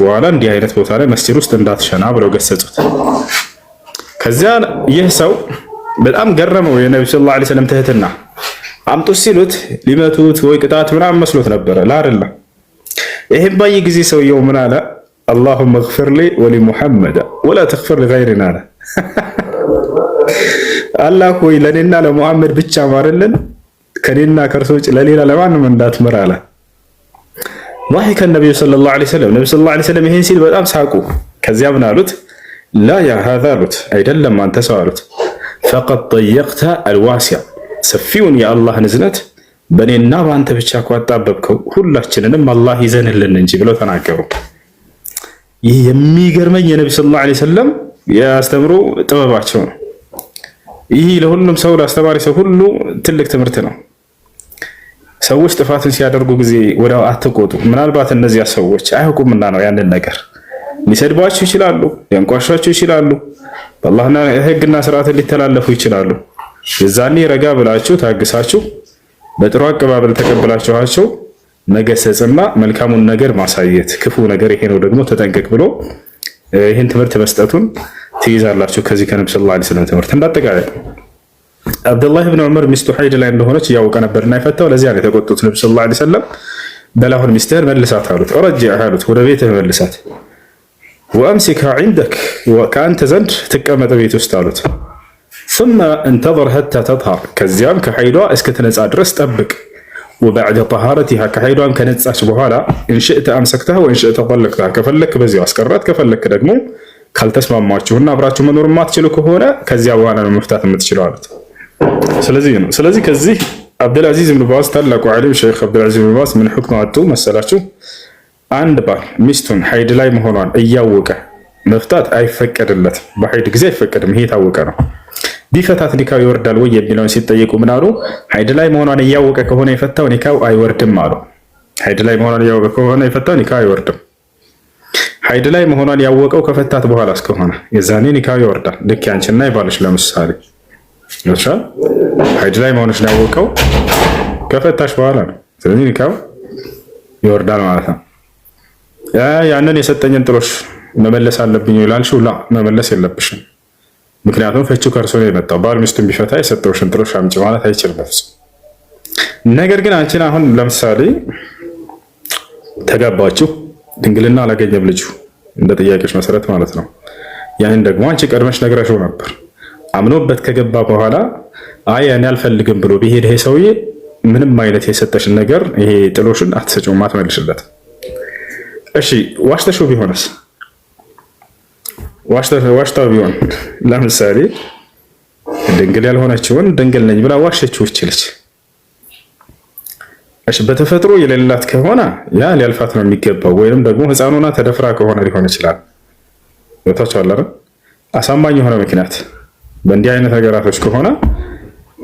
በኋላ እንዲህ አይነት ቦታ ላይ መስጂድ ውስጥ እንዳትሸና ብለው ገሰጹት። ከዚያ ይህ ሰው በጣም ገረመው የነብዩ ሰለላሁ ዐለይሂ ወሰለም ትህትና። አምጡት ሲሉት ሊመቱት ወይ ቅጣት ምናምን መስሎት ነበረ። አይደለም። ይሄን ባየ ጊዜ ሰውየው ምን አለ? አላሁመ እግፊር ሊ ወሊሙሐመድ ወላ ተግፊር ሊገይሪና አለ። አላህ ሆይ ለኔና ለሙሐመድ ብቻ ማረልን፣ ከኔና ከእርሱ ውጭ ለሌላ ለማንም እንዳትምር አለ። ضحك النبي صلى الله عليه وسلم ነብዩ ሰለላሁ ዐለይሂ ወሰለም ይሄን ሲል በጣም ሳቁ። ከዚያ ምን አሉት? ላ ያ ሃዛ አሉት፣ አይደለም አንተ ሰው አሉት፣ ፈቀድ ጠየቅተ አልዋሲዕ፣ ሰፊውን የአላህን እዝነት በእኔና በአንተ ብቻ ካጣበብከው ሁላችንንም አላህ ይዘንልን እንጂ ብለው ተናገሩ። ይህ የሚገርመኝ የነብዩ ሰለላሁ ዐለይሂ ወሰለም ያስተምሩ ጥበባቸው ነው። ይህ ለሁሉም ሰው ለአስተማሪ ሰው ሁሉ ትልቅ ትምህርት ነው። ሰዎች ጥፋትን ሲያደርጉ ጊዜ ወዲያው አትቆጡ። ምናልባት እነዚያ ሰዎች አያውቁምና ነው ያንን ነገር ሊሰድቧችሁ ይችላሉ፣ ሊያንቋሿችሁ ይችላሉ፣ በአላህና ሕግና ስርዓትን ሊተላለፉ ይችላሉ። የዛኔ ረጋ ብላችሁ ታግሳችሁ በጥሩ አቀባበል ተቀብላችኋቸው መገሰጽና መልካሙን ነገር ማሳየት፣ ክፉ ነገር ይሄ ነው ደግሞ ተጠንቀቅ ብሎ ይህን ትምህርት መስጠቱን ትይዛላችሁ ከዚህ ከነብዩ ሰለላሁ ዐለይሂ ወሰለም ትምህርት። እንዳጠቃላይ አብዱላህ ብን ዑመር ሚስቱ ሐይድ ላይ እንደሆነች እያወቀ ነበርና የፈታው። ለዚያ ነው የተቆጡት ነብዩ ሰለላሁ ዐለይሂ ወሰለም። በላሁን ሚስትህን መልሳት አሉት፣ ረጅዕሃ አሉት፣ ወደ ቤትህ መልሳት። ወአምሲክሃ ዒንደክ፣ ከአንተ ዘንድ ትቀመጥ ቤት ውስጥ አሉት። ثم انتظر حتى تطهر፣ ከዚያም ከሐይዷ እስክትነጻ ድረስ ጠብቅ። وبعد طهارتها ከሐይዷም ከነጻች በኋላ إن شئت أمسكتها وإن شئت طلقتها፣ ከፈለክ በዚያው አስቀራት፣ ከፈለክ ደግሞ ካልተስማማችሁና አብራችሁ መኖር ማትችሉ ከሆነ ከዚያ በኋላ ነው መፍታት የምትችለው አሉት። ስለዚህ ከዚህ አብዱልአዚዝ ብን ባዝ ታላቁ ዓሊም ሼክ አብዱልአዚዝ ብን ባዝ ምን ሁክም አጡ መሰላችሁ? አንድ ባል ሚስቱን ሐይድ ላይ መሆኗን እያወቀ መፍታት አይፈቀድለትም። በሐይድ ጊዜ አይፈቀድም። ይሄ የታወቀ ነው። ቢፈታት ኒካው ይወርዳል ወይ የሚለውን ሲጠየቁ ምን አሉ? ሐይድ ላይ መሆኗን እያወቀ ከሆነ የፈታው ኒካው አይወርድም አሉ። ሐይድ ላይ መሆኗን እያወቀ ከሆነ የፈታው ኒካው አይወርድም። ሐይድ ላይ መሆኗን ያወቀው ከፈታት በኋላ እስከሆነ የዛኔ ኒካው ይወርዳል። ልክ ያንቺና ይባልሽ ለምሳሌ ይወርሻል። ሐይድ ላይ መሆንሽ ያወቀው ከፈታሽ በኋላ ነው። ስለዚህ ኒካው ይወርዳል ማለት ነው። ያንን የሰጠኝን ጥሎሽ መመለስ አለብኝ ይላልሽው፣ ላ መመለስ የለብሽም። ምክንያቱም ፍቺው ከእርሱ ነው የመጣው። ባል ሚስቱን ቢፈታ የሰጠውሽን ጥሎሽ አምጪ ማለት አይችልም በፍጹም። ነገር ግን አንቺን አሁን ለምሳሌ ተጋባችሁ፣ ድንግልና አላገኘም ልጁ እንደ ጥያቄዎች መሰረት ማለት ነው። ያንን ደግሞ አንቺ ቀድመሽ ነግረሽው ነበር። አምኖበት ከገባ በኋላ አይ እኔ አልፈልግም ብሎ ቢሄድ ይሄ ሰውዬ ምንም አይነት የሰጠሽን ነገር ይሄ ጥሎሽን አትሰጪውም፣ አትመልሽለት። እሺ ዋሽተሽው ቢሆንስ? ዋሽታው ቢሆን ለምሳሌ ድንግል ያልሆነችውን ድንግል ነኝ ብላ ዋሸችው ይችላል። እሺ በተፈጥሮ የሌላት ከሆነ ያ ሊያልፋት ነው የሚገባው። ወይንም ደግሞ ህፃኑና ተደፍራ ከሆነ ሊሆን ይችላል። ወታቻለ አይደል? አሳማኝ የሆነ ምክንያት በእንዲህ አይነት ነገራቶች ከሆነ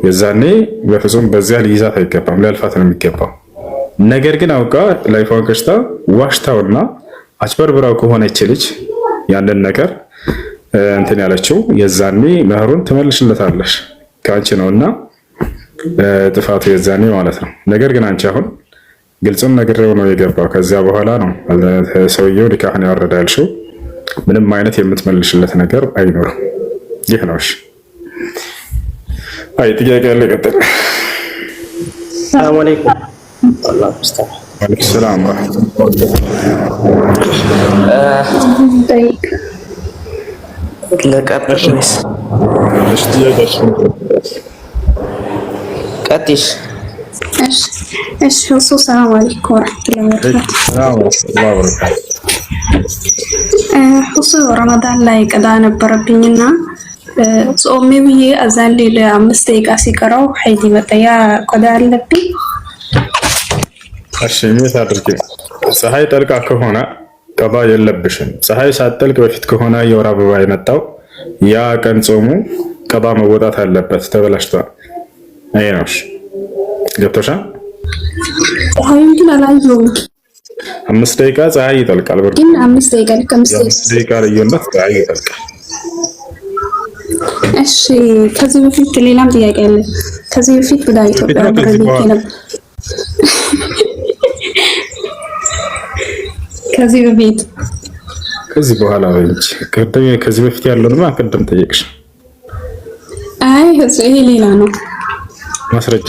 የዛኔ በፍጹም በዚያ ሊይዛት አይገባም፣ ሊያልፋት ነው የሚገባው። ነገር ግን አውቃ ላይፏን ከሽታ ዋሽታውና አጭበርብራው ከሆነች ልጅ ያንን ነገር እንትን ያለችው የዛኔ መህሩን ትመልሽለታለሽ ከአንቺ ነውና ጥፋቱ የዛኔ ማለት ነው። ነገር ግን አንቺ አሁን ግልጽም ነግሬው ነው የገባው። ከዚያ በኋላ ነው ሰውየው ኒካህን ያወረደ ያልሽው። ምንም አይነት የምትመልሽለት ነገር አይኖርም። ይህ ነው። እሺ አይ ጥያቄ ያለ ቀጥል። ሰላም አለይኩም። ወአለይኩም ሰላም ለቀጥሽ ቀጥሽ። እሺ ሰላም አለይኩም ወራህመቱላሂ ወበረካቱ። ሁሱ ረመዳን ላይ ቀዳ ነበረብኝና ጾሜ ብዬ አዛን ሌላ 5 ደቂቃ ሲቀረው ሀይድ መጣያ ቀዳ አለብኝ። እሺ ምን ታድርጊ? ፀሐይ ጠልቃ ከሆነ ቀባ የለብሽም። ፀሐይ ሳትጠልቅ በፊት ከሆነ የወር አበባ የመጣው ያ ቀን ጾሙ ቀባ መወጣት አለበት። ተበላሽቷል። አይ ነው ገብቶሻል? ፀሐይ ግን አላየሁም። 5 ደቂቃ ፀሐይ ይጠልቃል። ግን 5 ደቂቃ ደቂቃ ልዩነት ፀሐይ ይጠልቃል። እሺ ከዚህ በፊት ሌላም ጥያቄ አለ። ከዚህ በፊት ወደ ኢትዮጵያ ብረልኝ ነበር። ከዚህ በኋላ ወንጭ ከዚህ በፊት ያለውንማ ቅድም ጠየቅሽ። አይ ይሄ ሌላ ነው ማስረጃ።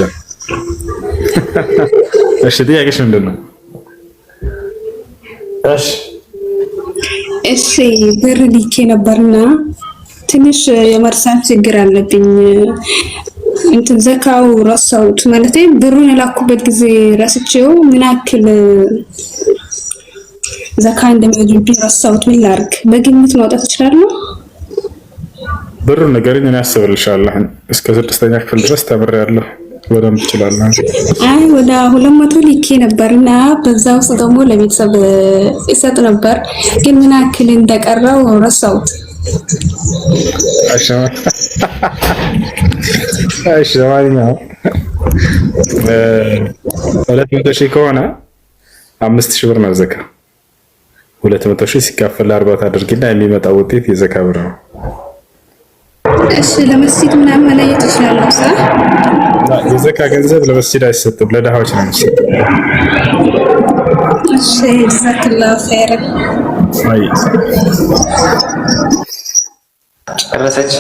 እሺ ጥያቄሽ ምንድነው? እሺ ብር ልኬ ነበርና ትንሽ የመርሳት ችግር አለብኝ። እንትን ዘካው ረሳሁት። ማለት ብሩን የላኩበት ጊዜ ረስቼው ምን ያክል ዘካ እንደሚወድብኝ ረሳሁት። ምን ላድርግ? በግምት ማውጣት እችላለሁ? ብሩን ንገሪኝ፣ እኔ አስብልሻለሁ። እስከ 6ኛ ክፍል ድረስ ተምሬያለሁ። ወደም ትችላለህ። አይ ወደ 200 ልኬ ነበርና በዛ ውስጥ ደግሞ ለቤተሰብ ይሰጥ ነበር፣ ግን ምን ያክል እንደቀረው ረሳሁት። ማንኛው 200 ሺህ ከሆነ 5000 ብር ነው ዘካ። 200 ሺህ ሲካፈል 40 ታድርጊና የሚመጣው ውጤት የዘካ ብር ነው። እሺ ለመስጂድ ምናምን መለየት ይችላል? የዘካ ገንዘብ ለመስጂድ አይሰጥም፣ ለድሃዎች ነው የሚሰጠው። እሺ ጀዛከላሁ ኸይረን። ጨረሰች።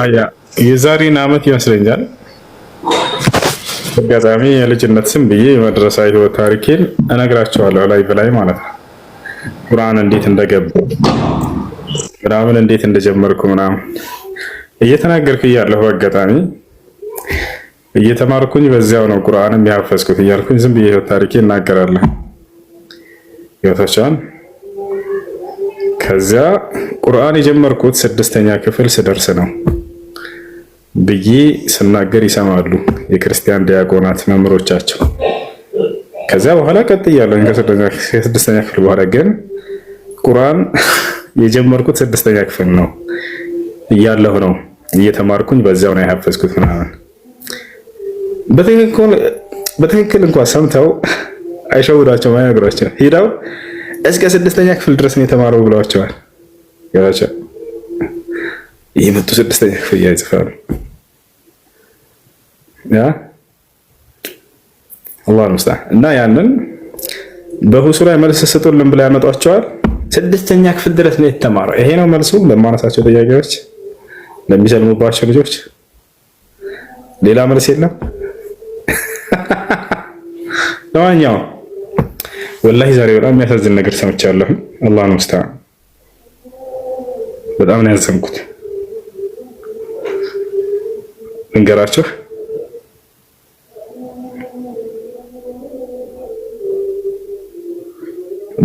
አያ የዛሬን ዓመት ይመስለኛል አጋጣሚ የልጅነት ስም ብዬ የመድረሳ ህይወት ታሪኬን እነግራቸዋለሁ ላይ በላይ ማለት ነው። ቁርአን እንዴት እንደገባ ምናምን እንዴት እንደጀመርኩ ምናምን እየተናገርኩ እያለሁ በአጋጣሚ እየተማርኩኝ በዚያው ነው ቁርአንም ያፈዝኩት እያልኩኝ ዝም ብዬ ህይወት ታሪኬን እናገራለሁ። ይወታቻን ከዚያ ቁርአን የጀመርኩት 6ኛ ክፍል ስደርስ ነው ብዬ ስናገር ይሰማሉ የክርስቲያን ዲያቆናት መምህሮቻቸው። ከዚያ በኋላ ቀጥያለሁ ከ6ኛ ክፍል በኋላ ግን ቁርአን የጀመርኩት 6ኛ ክፍል ነው እያለሁ ነው እየተማርኩኝ በዚያው ነው ያፈዝኩት ምናምን። በትክክል እንኳን ሰምተው አይሸውዳቸውም፣ አይነግሯቸው ሄደው እስከ 6ኛ ክፍል ድረስ ነው የተማረው ብለዋቸዋል። ያላቸው የመጡ 6ኛ ክፍል ያይጽፋሉ። ያ አላህ ሙስታ እና ያንን በሁሱ ላይ መልስ ስጡልን ብለው ያመጧቸዋል። 6ኛ ክፍል ድረስ ነው የተማረው። ይሄ ነው መልሱ ለማነሳቸው ጥያቄዎች ለሚሰልሙባቸው ልጆች። ሌላ መልስ የለም። ለማንኛውም ወላሂ ዛሬ በጣም የሚያሳዝን ነገር ሰምቻለሁ። አላህ ነው ሙስታ በጣም ነው ያዘንኩት። እንገራችሁ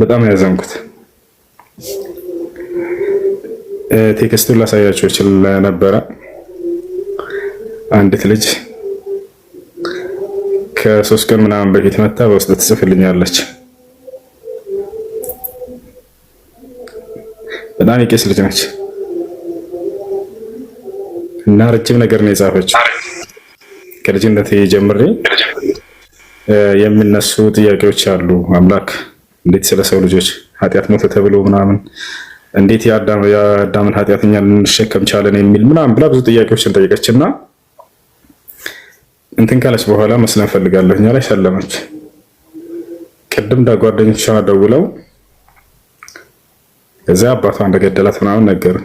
በጣም ነው ያዘንኩት። ቴክስቱን ላሳያችሁ ይችል ነበረ። አንዲት ልጅ ከ3 ቀን ምናምን በፊት መጣ በውስጥ ትጽፍልኛለች። በጣም የቄስ ልጅ ነች እና ረጅም ነገር ነው የጻፈችው። ከልጅነት ጀምሬ የሚነሱ ጥያቄዎች አሉ። አምላክ እንዴት ስለ ሰው ልጆች ኃጢአት ሞተ ተብሎ ምናምን እንዴት የአዳምን ኃጢአት እኛ ልንሸከም ቻለን የሚል ምናምን ብላ ብዙ ጥያቄዎችን ጠየቀችና እንትን ካለች በኋላ መስለን ፈልጋለሁ እኛ ላይ ሰለመች። ቅድም ጓደኞቿ ደውለው ከዚያ አባቷ እንደገደላት ምናምን ነገሩን።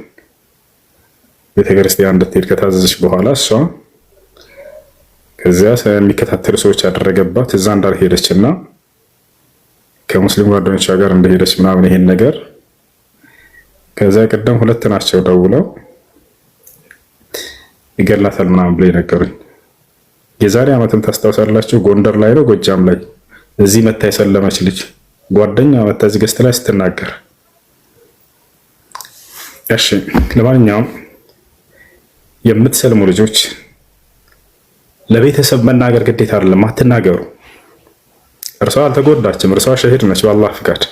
ቤተክርስቲያን እንድትሄድ ከታዘዘች በኋላ እሷ ከዚያ የሚከታተሉ ሰዎች ያደረገባት እዛ እንዳልሄደችና ከሙስሊም ጓደኞቿ ጋር እንደሄደች ምናምን ይሄን ነገር ከዚያ ቀደም 2 ናቸው ደውለው ይገላታል ምናምን ብለው ነገሩኝ። የዛሬ ዓመትም ታስታውሳላችሁ፣ ጎንደር ላይ ነው ጎጃም ላይ እዚህ መታ የሰለመች ልጅ ጓደኛ መታ እዚህ ገስት ላይ ስትናገር። እሺ ለማንኛውም የምትሰልሙ ልጆች ለቤተሰብ መናገር ግዴታ አይደለም፣ አትናገሩ። እርሷ አልተጎዳችም፣ እርሷ ሸሂድ ነች በአላህ ፍቃድ።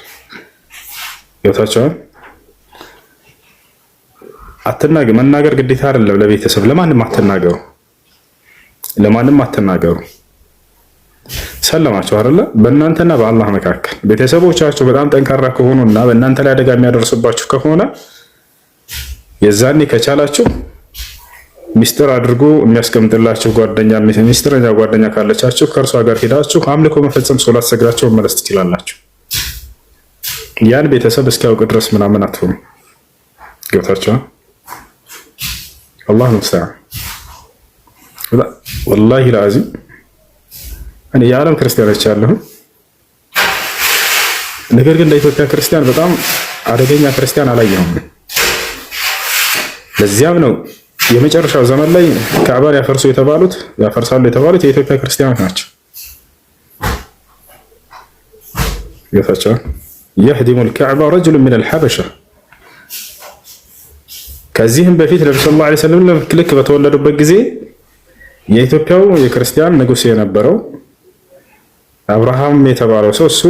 ይወታቸዋል። አትናገሩ። መናገር ግዴታ አይደለም ለቤተሰብ። ለማንም አትናገሩ፣ ለማንም አትናገሩ። ሰለማችሁ አይደለ? በእናንተና በአላህ መካከል ቤተሰቦቻችሁ በጣም ጠንካራ ከሆኑና በእናንተ ላይ አደጋ የሚያደርሱባችሁ ከሆነ የዛኔ ከቻላችሁ ሚስጥር አድርጎ የሚያስቀምጥላችሁ ጓደኛ፣ ሚስጥረኛ ጓደኛ ካለቻችሁ ከእርሷ ጋር ሄዳችሁ አምልኮ መፈጸም፣ ሶላት ሰግዳችሁ መመለስ ትችላላችሁ። ያን ቤተሰብ እስኪያውቅ ድረስ ምናምን አትሆኑ። ገብታችሁ አላህ ሙስተዓን። ወላሂ ለአዚም እኔ የዓለም ክርስቲያኖች ያለሁ፣ ነገር ግን ለኢትዮጵያ ክርስቲያን በጣም አደገኛ ክርስቲያን አላየሁም። ለዚያም ነው የመጨረሻው ዘመን ላይ ካዕባን ያፈርሳሉ የተባሉት የኢትዮጵያ ክርስቲያኖች ናቸው። ይፈቻ يهدم الكعبة رجل من الحبشة። ከዚህም በፊት ነብዩ ሰለላሁ ዐለይሂ ወሰለም ልክ በተወለዱበት ጊዜ የኢትዮጵያው የክርስቲያን ንጉስ የነበረው አብርሃም የተባለው ሰው እሱ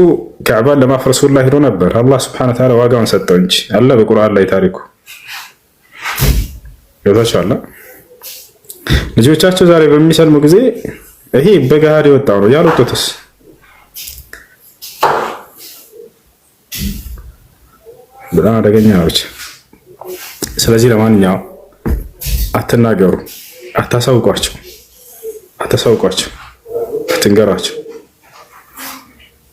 ካዕባን ለማፍረስ ሁላ ሄዶ ነበር። አላህ ሱብሓነሁ ወተዓላ ዋጋውን ሰጠው እንጂ አለ በቁርአን ላይ ታሪኩ ይወታችኋል። ልጆቻቸው ዛሬ በሚሰልሙ ጊዜ ይሄ በገሃድ የወጣው ነው ያልወጡትስ በጣም አደገኛ ነው። ስለዚህ ለማንኛውም አትናገሩ፣ አታሳውቋቸው፣ አትንገራቸው።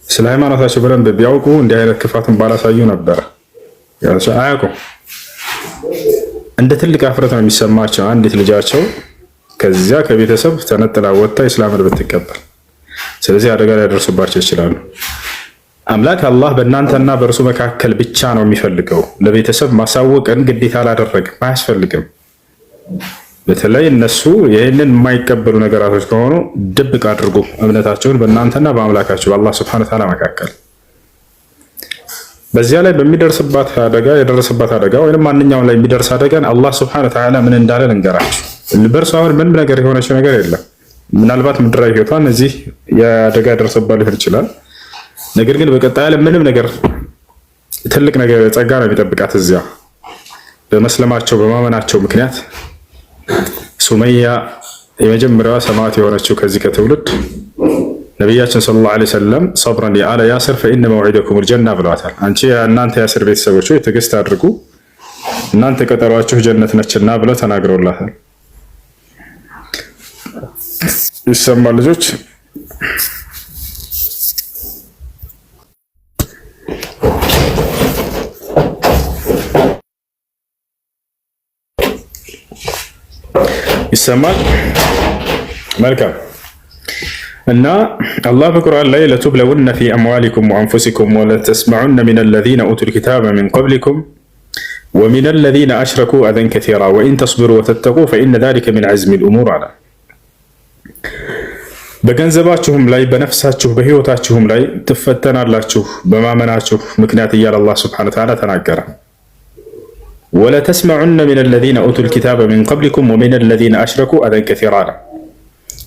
ስለ ሃይማኖታቸው በደንብ ቢያውቁ እንዲህ አይነት ክፋትን ባላሳዩ ነበረ። አያውቁም። እንደ ትልቅ አፍረት ነው የሚሰማቸው አንዲት ልጃቸው ከዚያ ከቤተሰብ ተነጥላ ወጥታ ኢስላምን ብትቀበል። ስለዚህ አደጋ ሊያደርሱባቸው ይችላሉ። አምላክ አላህ በእናንተና በእርሱ መካከል ብቻ ነው የሚፈልገው። ለቤተሰብ ማሳወቅን ግዴታ አላደረግም፣ አያስፈልግም። በተለይ እነሱ ይህንን የማይቀበሉ ነገራቶች ከሆኑ ድብቅ አድርጉ እምነታቸውን በእናንተና በአምላካቸው በአላህ ሱብሓነሁ ወተዓላ መካከል። በዚያ ላይ የደረሰባት አደጋ ወይም ማንኛውም ላይ የሚደርስ አደጋን አላህ ሱብሓነሁ ወተዓላ ምን እንዳለ ልንገራችሁ። በእርሱ አሁን ምንም ነገር የሆነችው ነገር የለም። ምናልባት ምድራዊ ህይወቷን እዚህ የአደጋ ደርሰባት ሊሆን ይችላል። ነገር ግን በቀጣይ ዓለም ምንም ነገር ትልቅ ነገር ጸጋ ነው የሚጠብቃት እዚያ በመስለማቸው በማመናቸው ምክንያት። ሱመያ የመጀመሪያዋ ሰማዕት የሆነችው ከዚህ ከትውልድ ነቢያችን ሰለላሁ ዐለይሂ ወሰለም ሰብረን ሊአለ ያስር ፈኢነ መውዒደኩሙል ጀና ብለዋታል። አንቺ እናንተ ያስር ቤተሰቦች ሆይ ትዕግስት አድርጉ እናንተ ቀጠሯችሁ ጀነት ነችና ብለው ተናግረውላታል። ይሰማል ልጆች? ይሰማል? መልካም። እና አላህ በቁርአን ላይ ለቱብለውነ ፊ አምዋሊኩም ወአንፉሲኩም ወለተስመዑነ ሚነ ለዚነ ኡቱል ኪታበ ሚን ቀብሊኩም ወሚነ ለዚነ አሽረኩ አዘን ከሲራ ወኢን ተስቢሩ ወተተቁ ፈኢነ ዛሊከ ሚን ዐዝሚል ኡሙር አለ። በገንዘባችሁም ላይ በነፍሳችሁ በህይወታችሁም ላይ ትፈተናላችሁ በማመናችሁ ምክንያት እያለ አላህ ሱብሓነሁ ወተዓላ ተናገረ። ወለተስመዑነ ሚነ ለዚነ ኡቱል ኪታበ ሚን ቀብሊኩም ወሚነ ለዚነ አሽረኩ አዘን ከሲራ አለ።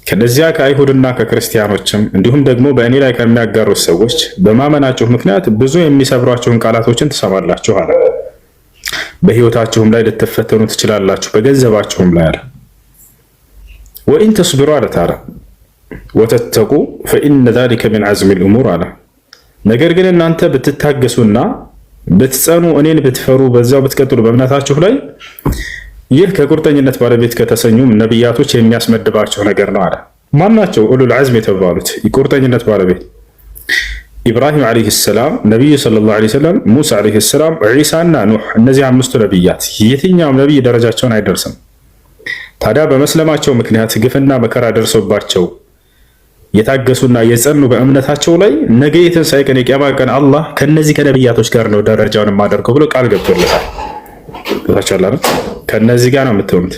ከነዚያ ከአይሁድና ከክርስቲያኖችም እንዲሁም ደግሞ በእኔ ላይ ከሚያጋሩት ሰዎች በማመናችሁ ምክንያት ብዙ የሚሰብሯችሁን ቃላቶችን ትሰማላችሁ አለ። በህይወታችሁም ላይ ልትፈተኑ ትችላላችሁ በገንዘባችሁም ላይ አለ። ወኢን ተስቢሩ አለ ተዓላ ወተተቁ ፈኢነ ዛሊከ ሚን ዐዝሚል ኡሙር አለ። ነገር ግን እናንተ ብትታገሱና ብትጸኑ እኔን ብትፈሩ በዛው ብትቀጥሉ በእምነታችሁ ላይ ይህ ከቁርጠኝነት ባለቤት ከተሰኙም ነቢያቶች የሚያስመድባቸው ነገር ነው አለ። ማናቸው? ኡሉል ዐዝም የተባሉት የቁርጠኝነት ባለቤት ኢብራሂም ዓለይሂ ሰላም፣ ነቢዩ ሰለላሁ ዐለይሂ ወሰለም፣ ሙሳ ዓለይሂ ሰላም፣ ዒሳና ኑህ። እነዚህ አምስቱ ነቢያት የትኛውም ነቢይ ደረጃቸውን አይደርስም። ታዲያ በመስለማቸው ምክንያት ግፍና መከራ ደርሶባቸው የታገሱና የጸኑ በእምነታቸው ላይ ነገ የትንሣኤ ቀን የቂያማ ቀን አላህ ከነዚህ ከነቢያቶች ጋር ነው ደረጃውን የማደርገው ብሎ ቃል ገብቶለታል። ከነዚህ ጋር ነው የምትሆኑት።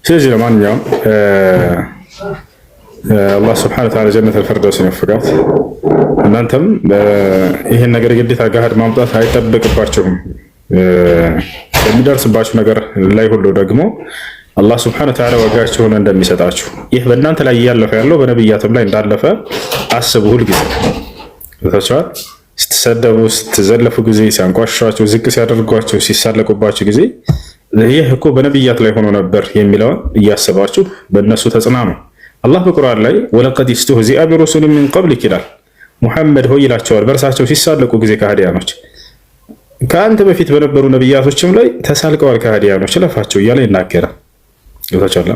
ስለዚህ ለማንኛውም አላህ ስብሐነሁ ወተዓላ ጀነት አልፈርደውስን ይወፍቃት። እናንተም ይሄን ነገር ግዴታ ጋር ማምጣት አይጠበቅባችሁም። የሚደርስባችሁ ነገር ላይ ሁሉ ደግሞ አላህ ስብሐነሁ ወተዓላ ዋጋችሁን እንደሚሰጣችሁ ይህ በእናንተ ላይ እያለፈ ያለው በነብያትም ላይ እንዳለፈ አስቡ። ሁልጊዜ ታቻል ስትሰደቡ፣ ስትዘለፉ ጊዜ፣ ሲያንቋሽሿችሁ፣ ዝቅ ሲያደርጓችሁ፣ ሲሳለቁባችሁ ጊዜ ይህ እኮ በነብያት ላይ ሆኖ ነበር የሚለውን እያሰባችሁ በእነሱ ተጽናኑ። አላህ በቁርአን ላይ ወለቀድ ኢስቱህዚአ ቢሩሱሊን ሚን ቀብሊክ ይላል። ሙሐመድ ሆይ ይላቸዋል በእርሳቸው ሲሳለቁ ጊዜ ከሃዲያኖች ከአንተ በፊት በነበሩ ነብያቶችም ላይ ተሳልቀዋል ከሃዲያኖች ለፋቸው እያለ ይናገራል። ይወታቻለ።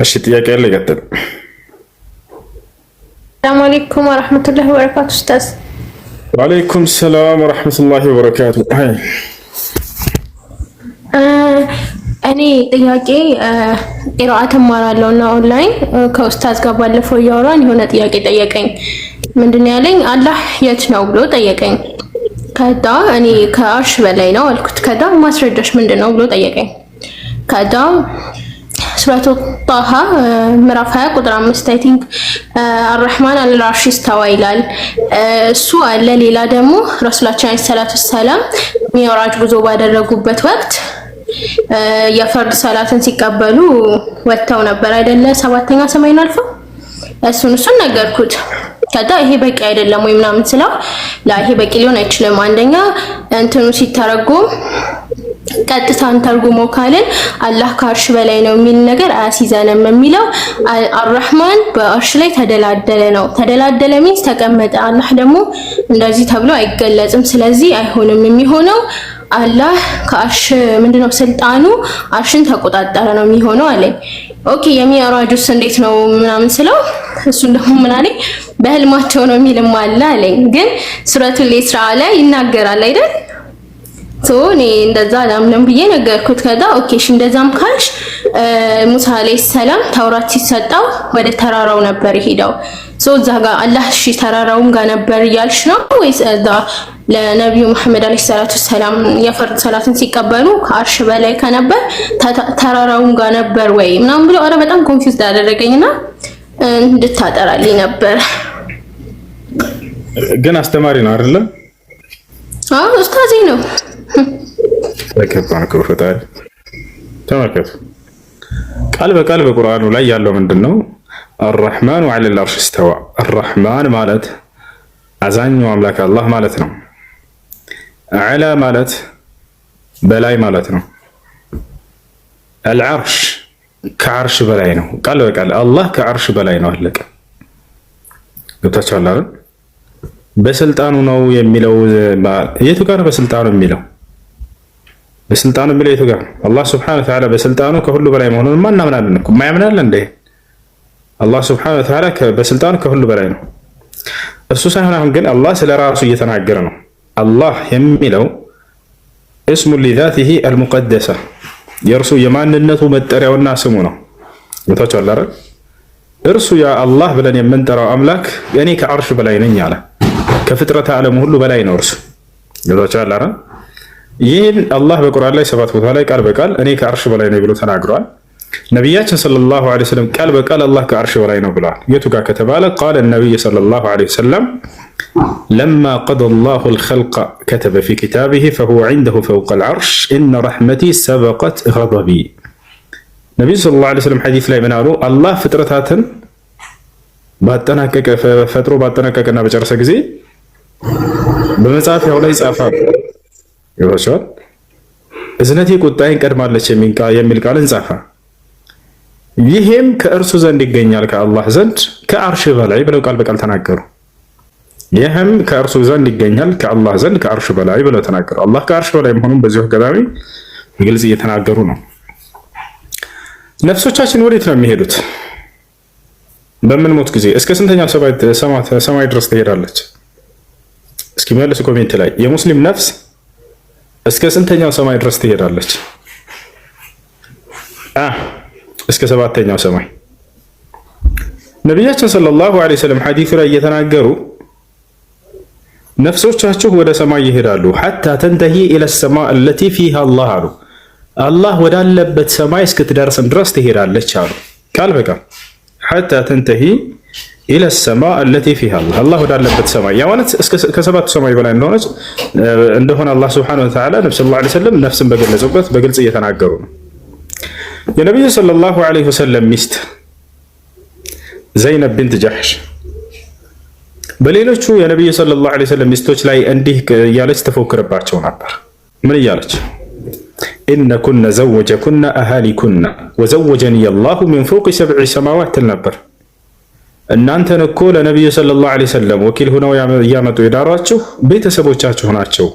እሺ ጥያቄ ያለ ይቀጥል። ሰላም አለይኩም ወራህመቱላሂ ወበረካቱ። ኡስታዝ ወአለይኩም ሰላም ወራህመቱላሂ ወበረካቱ። እኔ ጥያቄ ቂራአት እማራለሁ እና ኦንላይን ከኡስታዝ ጋር ባለፈው እያወራን የሆነ ጥያቄ ጠየቀኝ። ምንድነው ያለኝ? አላህ የት ነው ብሎ ጠየቀኝ። ከዛ እኔ ከአርሽ በላይ ነው አልኩት። ከዛ ማስረጃሽ ምንድነው ብሎ ጠየቀኝ። ከዛ ሱረቱ ጣሃ ምዕራፍ 20 ቁጥር 5 አይ ቲንክ አርrahማን አለል አርሽ ኢስተዋ ይላል። እሱ አለ። ሌላ ደግሞ ረሱላችን አለይሂ ሰላቱ ሰላም ሚዕራጅ ጉዞ ባደረጉበት ወቅት የፈርድ ሰላትን ሲቀበሉ ወጥተው ነበር አይደለ? 7ኛ ሰማይን አልፈው እሱን ነገርኩት። ከዛ ይሄ በቂ አይደለም ወይ ምናምን ስለው ይሄ በቂ ሊሆን አይችልም። አንደኛ እንትኑ ሲተረጎም ቀጥታን ተርጉሞ ካልን አላህ ከአርሽ በላይ ነው የሚል ነገር አያስይዘንም። የሚለው አርrahማን በአርሽ ላይ ተደላደለ ነው። ተደላደለ ሚንስ ተቀመጠ። አላህ ደግሞ እንደዚህ ተብሎ አይገለጽም። ስለዚህ አይሆንም። የሚሆነው አላህ ከአርሽ ምንድነው ስልጣኑ አርሽን ተቆጣጠረ ነው የሚሆነው አለኝ። ኦኬ የሚዕራጁስ እንዴት ነው ምናምን ስለው እሱን ደግሞ ምን አለኝ? በህልማቸው ነው የሚልም አለ አለኝ። ግን ሱረቱል ኢስራ ላይ ይናገራል አይደል? እኔ እንደዛ አላምንም ብዬ ነገርኩት። ከዛ ኦኬ እሺ እንደዛም ካልሽ ሙሳ አለይሂ ሰላም ተውራት ሲሰጣው ወደ ተራራው ነበር ሄደው እዛ ጋር አላህ እሺ ተራራውም ጋር ነበር እያልሽ ነው ወይስ እዛ ለነብዩ መሐመድ አለይሂ ሰላቱ ሰላም የፈርድ ሰላትን ሲቀበሉ ከአርሽ በላይ ከነበር ተራራውም ጋር ነበር ወይ ምናምን ብሎ አረ በጣም ኮንፊውዝድ አደረገኝና እንድታጠራልኝ ነበር። ግን አስተማሪ ነው አይደለ? አዎ ኡስታዜ ነው። ለከባን ከፈታል ተመልከቱ። ቃል በቃል በቁርአኑ ላይ ያለው ምንድነው? አርrahማኑ ዐለል አርሽ ኢስተዋ። አርrahማን ማለት አዛኙ አምላክ አላህ ማለት ነው። አዕላ ማለት በላይ ማለት ነው። አልዓርሽ ከዓርሽ በላይ ነው። ቃል በቃል አላህ ከዓርሽ በላይ ነው። አለቀ። ገብታችኋል አይደል? በስልጣኑ ነው የሚለው የቱ ጋር በስልጣኑ የሚለው? በስልጣኑ የሚለው የቱ ጋር? አላህ ሱብሓነሁ ወተዓላ በስልጣኑ ከሁሉ በላይ መሆኑን ማን እናምናለን እኮ ማያምናል እንዴ? አላህ ሱብሓነሁ ወተዓላ በስልጣኑ ከሁሉ በላይ ነው። እሱ ሳይሆን አሁን ግን አላህ ስለራሱ እየተናገረ ነው። አላህ የሚለው እስሙ ሊዛቲሂ አልሙቀደሰ የእርሱ የማንነቱ መጠሪያውና ስሙ ነው። ገብታችኋል አይደል? እርሱ ያ አላህ ብለን የምንጠራው አምላክ እኔ ከዓርሽ በላይ ነኝ አለ። ከፍጥረተ ዓለም ሁሉ በላይ ነው እርሱ። ገብታችኋል አይደል? ይህን አላህ በቁርአን ላይ 7 ቦታ ላይ ቃል በቃል እኔ ከዓርሽ በላይ ነኝ ብሎ ተናግሯል። ነቢያችን ሰለላሁ ዐለይሂ ወሰለም ቃል በቃል አላህ ከዓርሽ በላይ ነው ብለዋል። የቱ ጋር ከተባለ ቃለ ነቢይ ሰለላሁ ዐለይሂ ወሰለም ለማ ቀደ አላሁ አልኸልቀ ከተበ ፊ ኪታቢሂ ፈሁወ ዐንደሁ ፈውቀል ዐርሽ ኢነ ረሕመቲ ሰበቀት ገደቢ። ነቢዩ ሰለላሁ ዐለይሂ ወሰለም ሐዲስ ላይ ምን አሉ? አላህ ፍጥረታትን ፈጥሮ ባጠናቀቀና በጨረሰ ጊዜ በመጽሐፊያው ላይ ጻፈ። ይወሻል እዝነቴ ቁጣዬን ቀድማለች የሚል ቃልን ጻፈ። ይሄም ከእርሱ ዘንድ ይገኛል ከአላህ ዘንድ ከዓርሽ በላይ ብለው ቃል በቃል ተናገሩ። ይህም ከእርሱ ዘንድ ይገኛል ከአላህ ዘንድ ከዓርሽ በላይ ብለው ተናገሩ። አላህ ከዓርሽ በላይ መሆኑን በዚሁ አጋጣሚ በግልጽ እየተናገሩ ነው። ነፍሶቻችን ወዴት ነው የሚሄዱት? በምንሞት ጊዜ እስከ ስንተኛው ሰማይ ድረስ ትሄዳለች? እስኪ መልሱ ኮሜንት ላይ። የሙስሊም ነፍስ እስከ ስንተኛው ሰማይ ድረስ ትሄዳለች? እስከ 7ኛው ሰማይ። ነቢያችን ሰለላሁ ዐለይሂ ወሰለም ሐዲሱ ላይ እየተናገሩ ነፍሶቻችሁ ወደ ሰማይ ይሄዳሉ ሐታ ተንተሂ ኢለ ሰማእ አለቲ ፊሃ አላህ አሉ። አላህ ወዳለበት ሰማይ እስክትደርስም ድረስ ትሄዳለች አሉ። ቃል በቃል ሐታ ተንተሂ ኢለ ሰማ አለቲ ፊሃ አላህ ወዳለበት ሰማይ ያ ማለት ከሰባቱ ሰማይ በላይ እንደሆነ አላህ ሱብሓነሁ ወተዓላ ነብዩ ሰለላሁ ዐለይሂ ወሰለም ነፍስን በገለጹበት በግልጽ እየተናገሩ ነው። የነብዩ ሰለላሁ ዐለይሂ ወሰለም ሚስት ዘይነብ ቢንት ጀሕሽ በሌሎቹ የነብዩ ሰለላሁ ዐለይሂ ወሰለም ሚስቶች ላይ እንዲህ እያለች ተፎክርባቸው ነበር። ምን እያለች? ኢነኩነ ዘወጀኩነ አሃሊኩነ ወዘወጀኒ አላሁ ሚን ፎቂ ሰብዒ ሰማዋት ትል ነበር። እናንተን እኮ ለነቢዩ ሰለላሁ ዐለይሂ ወሰለም ወኪል ሆነው እያመጡ የዳሯችሁ ቤተሰቦቻችሁ ናቸው።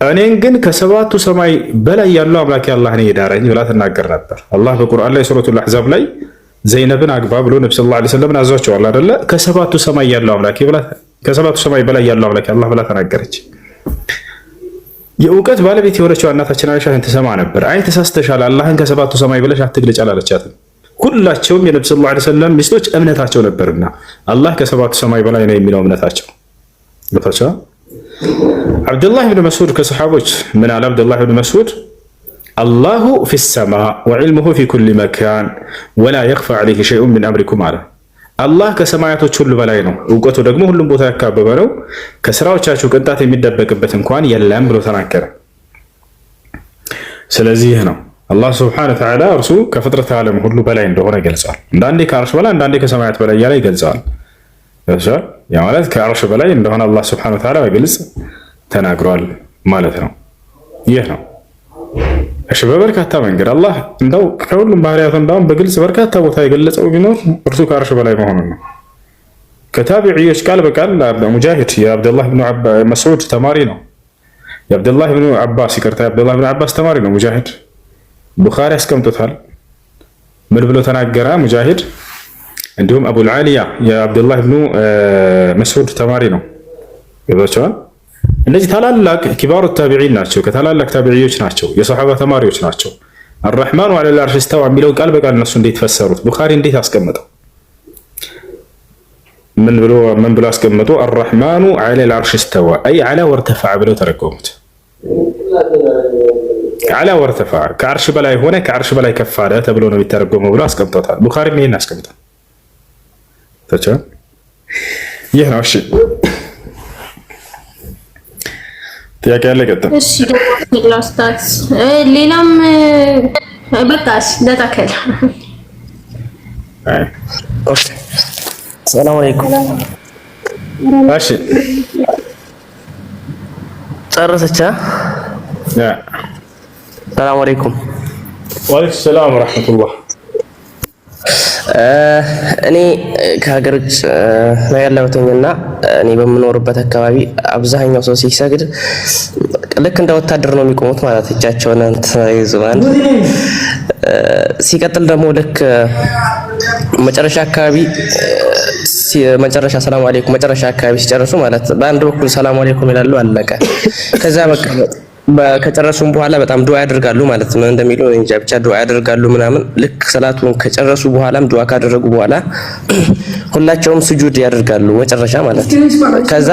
እኔን ግን ከሰባቱ ሰማይ በላይ ያለው አምላክ አላህ ነው የዳረኝ ብላ ትናገር ነበር። አላህ በቁርአን ላይ ሱረቱል አሕዛብ ላይ ዘይነብን አግባ ብሎ ነብዩ ሰለላሁ ዐለይሂ ወሰለም አዟቸዋል አይደለ? ከሰባቱ ሰማይ ያለው አምላክ ብላ ከሰባቱ ሰማይ በላይ ያለው አምላክ አላህ ብላ ተናገረች። የእውቀት ባለቤት የሆነችው እናታችን አይሻ ትሰማ ነበር። አይ ተሳስተሻል፣ አላህን ከሰባቱ ሰማይ ብለሽ አትግለጭ አላለቻትም። ሁላቸውም የነብዩ ሰለላሁ ዐለይሂ ወሰለም ሚስቶች እምነታቸው ነበርና አላህ ከሰባቱ ሰማይ በላይ ነው የሚለው እምነታቸው ለፈቻ አብዱላህ ኢብኑ መስዑድ ከሰሃቦች ምን አለ? አብዱላህ ኢብኑ መስዑድ አላሁ ፊሰማ ወዕልሙሁ ፊ ኩሊ መካን ወላ የኽፋ ዐለይሂ ሸይኡን ሚን አምሪኩም አለ። አላህ ከሰማያቶች ሁሉ በላይ ነው፣ እውቀቱ ደግሞ ሁሉም ቦታ ያካበበ ነው፣ ከስራዎቻችሁ ቅንጣት የሚደበቅበት እንኳን የለም ብሎ ተናገረ። ስለዚህ ነው አላህ ሱብሓነሁ ወተዓላ እርሱ ከፍጥረት ዓለም ሁሉ በላይ እንደሆነ ገልጿል። አንዳንዴ ከአርሽ በላይ አንዳንዴ ከሰማያት በላይ እያለ ይገልጸዋል። ያ ማለት ከአርሽ በላይ እንደሆነ አላህ ሱብሓነሁ ወተዓላ በግልጽ ተናግሯል ማለት ነው። ይህ ነው እሺ። በበርካታ መንገድ አላህ እንደው ከሁሉም ባህሪያቱ እንደውም በግልጽ በርካታ ቦታ የገለጸው ቢኖር እርሱ ከአርሽ በላይ መሆኑን ነው። ከታቢዒዎች ቃል በቃል ሙጃሂድ የአብዱላህ ብኑ መስዑድ ተማሪ ነው። የአብዱላህ ብኑ አባስ ይቅርታ፣ የአብዱላህ ብኑ አባስ ተማሪ ነው ሙጃሂድ። ቡኻሪ አስቀምጦታል። ምን ብሎ ተናገረ ሙጃሂድ? እንዲሁም አቡል ዓሊያ የአብዱላህ ብኑ መስዑድ ተማሪ ነው። ይባቻል። እነዚህ ታላላቅ ኪባሩ ታቢዒን ናቸው። ከታላላቅ ታቢዒዎች ናቸው። የሰሃባ ተማሪዎች ናቸው። አርረሕማኑ ዐለል ዐርሽ እስተዋ የሚለው ቃል በቃል እነሱ እንዴት ፈሰሩት? ቡኻሪ እንዴት አስቀመጠው? ምን ብሎ አስቀመጡ? አርረሕማኑ ዐለል ዐርሽ እስተዋ አይ ዐላ ወርተፈዐ ብለው ተረጎሙት። ዐላ ወርተፈዐ ከዐርሽ በላይ ሆነ፣ ከዐርሽ በላይ ከፍ አለ ተብሎ ነው የሚተረጎመው ብሎ አስቀምጦታል። ቡኻሪም ይሄን አስቀምጧል። ይህ ነው እሺ። ጥያቄ ያለ ቀጥታ። እሺ ደግሞ ላስታክስ ሌላም በቃስ ለታከለ ኦኬ። ሰላም አለይኩም። እሺ ጨረሰች? ያ ሰላም አለይኩም። ወአለይኩም ሰላም ወራህመቱላህ። እኔ ከሀገር ውጭ ነው ያለሁትና እኔ በምኖርበት አካባቢ አብዛኛው ሰው ሲሰግድ ልክ እንደ ወታደር ነው የሚቆሙት ማለት እጃቸውን ተይዘዋል። ሲቀጥል ደግሞ ልክ መጨረሻ አካባቢ መጨረሻ ሰላም አለይኩም መጨረሻ አካባቢ ሲጨርሱ ማለት በአንድ በኩል ሰላም አለይኩም ይላሉ፣ አለቀ። ከዛ በቃ ከጨረሱም በኋላ በጣም ዱዓ ያደርጋሉ ማለት ነው። እንደሚለው እንጃ ብቻ ዱዓ ያደርጋሉ ምናምን። ልክ ሰላቱን ከጨረሱ በኋላም ዱዓ ካደረጉ በኋላ ሁላቸውም ስጁድ ያደርጋሉ መጨረሻ ማለት ነው። ከዛ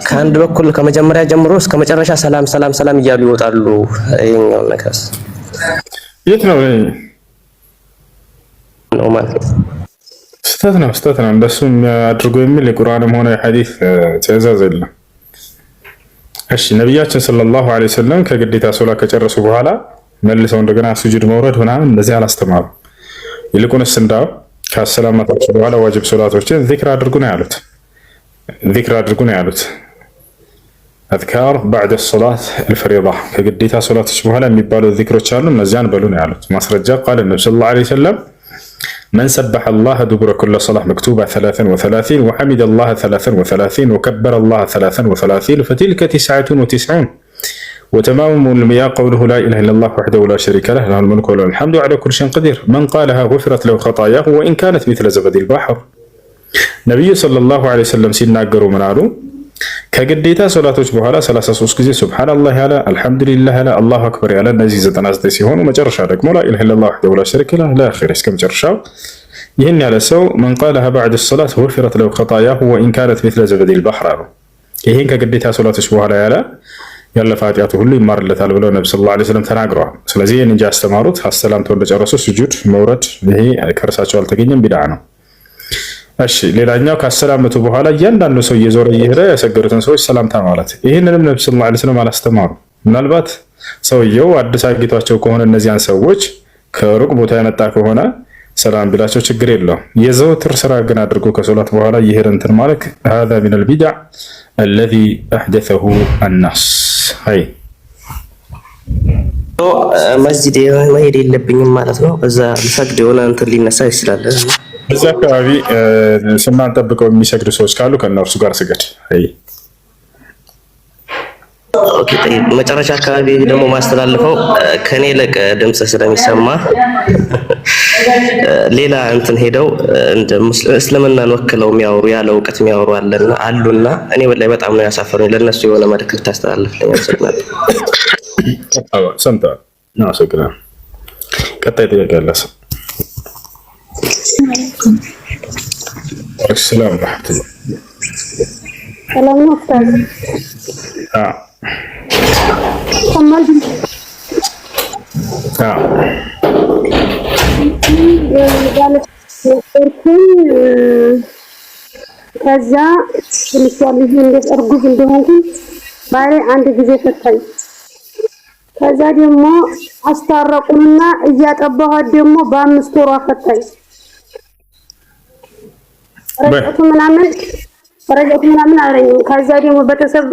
ከአንድ በኩል ከመጀመሪያ ጀምሮ እስከ መጨረሻ ሰላም ሰላም ሰላም እያሉ ይወጣሉ። ይሄኛው ነገር የት ነው ነው ማለት ስህተት ነው። እንደሱ አድርጎ የሚል የቁርአንም ሆነ የሐዲስ ትዕዛዝ የለም። እሺ ነብያችን ሰለላሁ ዐለይሂ ወሰለም ከግዴታ ሶላት ከጨረሱ በኋላ መልሰው እንደገና ስጁድ መውረድ ምናምን እንደዚህ አላስተማሩ። ይልቁንስ እንዳው ከሰላማታቸው በኋላ ዋጅብ ሶላቶችን ዚክር አድርጉ ነው ያሉት። አዝካር بعد الصلاه الفريضه ከግዴታ ሶላቶች በኋላ የሚባሉ ዚክሮች አሉ፣ እነዚያን በሉ ነው ያሉት። ማስረጃ ቃል ነብዩ ሰለላሁ ዐለይሂ ወሰለም من سبح الله دبر كل صلاة مكتوبة 33 وحمد الله 33 وكبر الله 33 فتلك 99 وتمام المياه قوله لا إله إلا الله وحده لا شريك له له الملك وله الحمد على كل شيء قدير من قالها غفرت له خطاياه وإن كانت مثل زبد البحر. نبي صلى الله عليه وسلم ሲናገሩ ምን አሉ? ከግዴታ ሶላቶች በኋላ 33 ጊዜ ሱብሃንአላህ ያለ አልሐምዱሊላህ ያለ አላሁ አክበር ያለ እነዚህ 99 ሲሆኑ መጨረሻ ደግሞ ላ ኢላሀ ኢለላህ ወህደሁ ላ ሸሪከ ለሁ ለአኺር እስከ መጨረሻው ይህን ያለ ሰው መን ቃለሃ ባዕደ ሶላት ወፊረት ለሁ ኸጣያሁ ወኢን ካነት ሚስለ ዘበዲል ባህር አሉ። ይህን ከግዴታ ሶላቶች በኋላ ያለ ያለፈ ኃጢአቱ ሁሉ ይማርለታል ብለው ነብዩ ሰለላሁ ዐለይሂ ወሰለም ተናግረዋል። ስለዚህ ይህን እንጂ ያስተማሩት አሰላምተው እንደጨረሱ ስጁድ መውረድ ይሄ ከእርሳቸው አልተገኘም፣ ቢድዓ ነው። እሺ ሌላኛው ከአሰላመቱ በኋላ እያንዳንዱ ሰው እየዞረ እየሄደ ያሰገዱትን ሰዎች ሰላምታ ማለት ይህንንም ነብዩ ሰለላሁ ዐለይሂ ወሰለም አላስተማሩ። ምናልባት ሰውየው አዲስ አግኝቷቸው ከሆነ እነዚያን ሰዎች ከሩቅ ቦታ የመጣ ከሆነ ሰላም ቢላቸው ችግር የለውም። የዘወትር ስራ ግን አድርጎ ከሶላት በኋላ እየሄደ እንትን ማለት هذا من البدع الذي احدثه الناس አይ መስጂድ መሄድ የለብኝም ማለት ነው። እዛ ሰግድ የሆነ እንትን ሊነሳ ይችላል። እዛ አካባቢ ስናን ጠብቀው የሚሰግዱ ሰዎች ካሉ ከነርሱ ጋር ስገድ። አይ ኦኬ መጨረሻ አካባቢ ደግሞ ማስተላልፈው ከኔ ለቀ ድምጽ ስለሚሰማ ሌላ እንትን ሄደው እንደ እስልምናን ወክለው የሚያወሩ ያለ እውቀት የሚያወሩ አሉና እኔ ወላሂ በጣም ነው ያሳፈሩኝ። ለነሱ የሆነ መልእክት ታስተላልፍልኝ ያሰግናል። ሰምታ ነው ሰግና ቀጣይ ጥያቄ አለ። السلام ورحمة الله. ሰላም ነው ኡስታዝ? ከዛ ትንሽ እርጉዝ እንደሆንኩኝ ባሌ አንድ ጊዜ ፈታኝ። ከዛ ደግሞ አስታረቁንና እያጠባኋት ደግሞ በ5 ወሯ ፈታኝ። ረጀቱ ምናምን አለኝ። ከዛ ደግሞ ቤተሰብ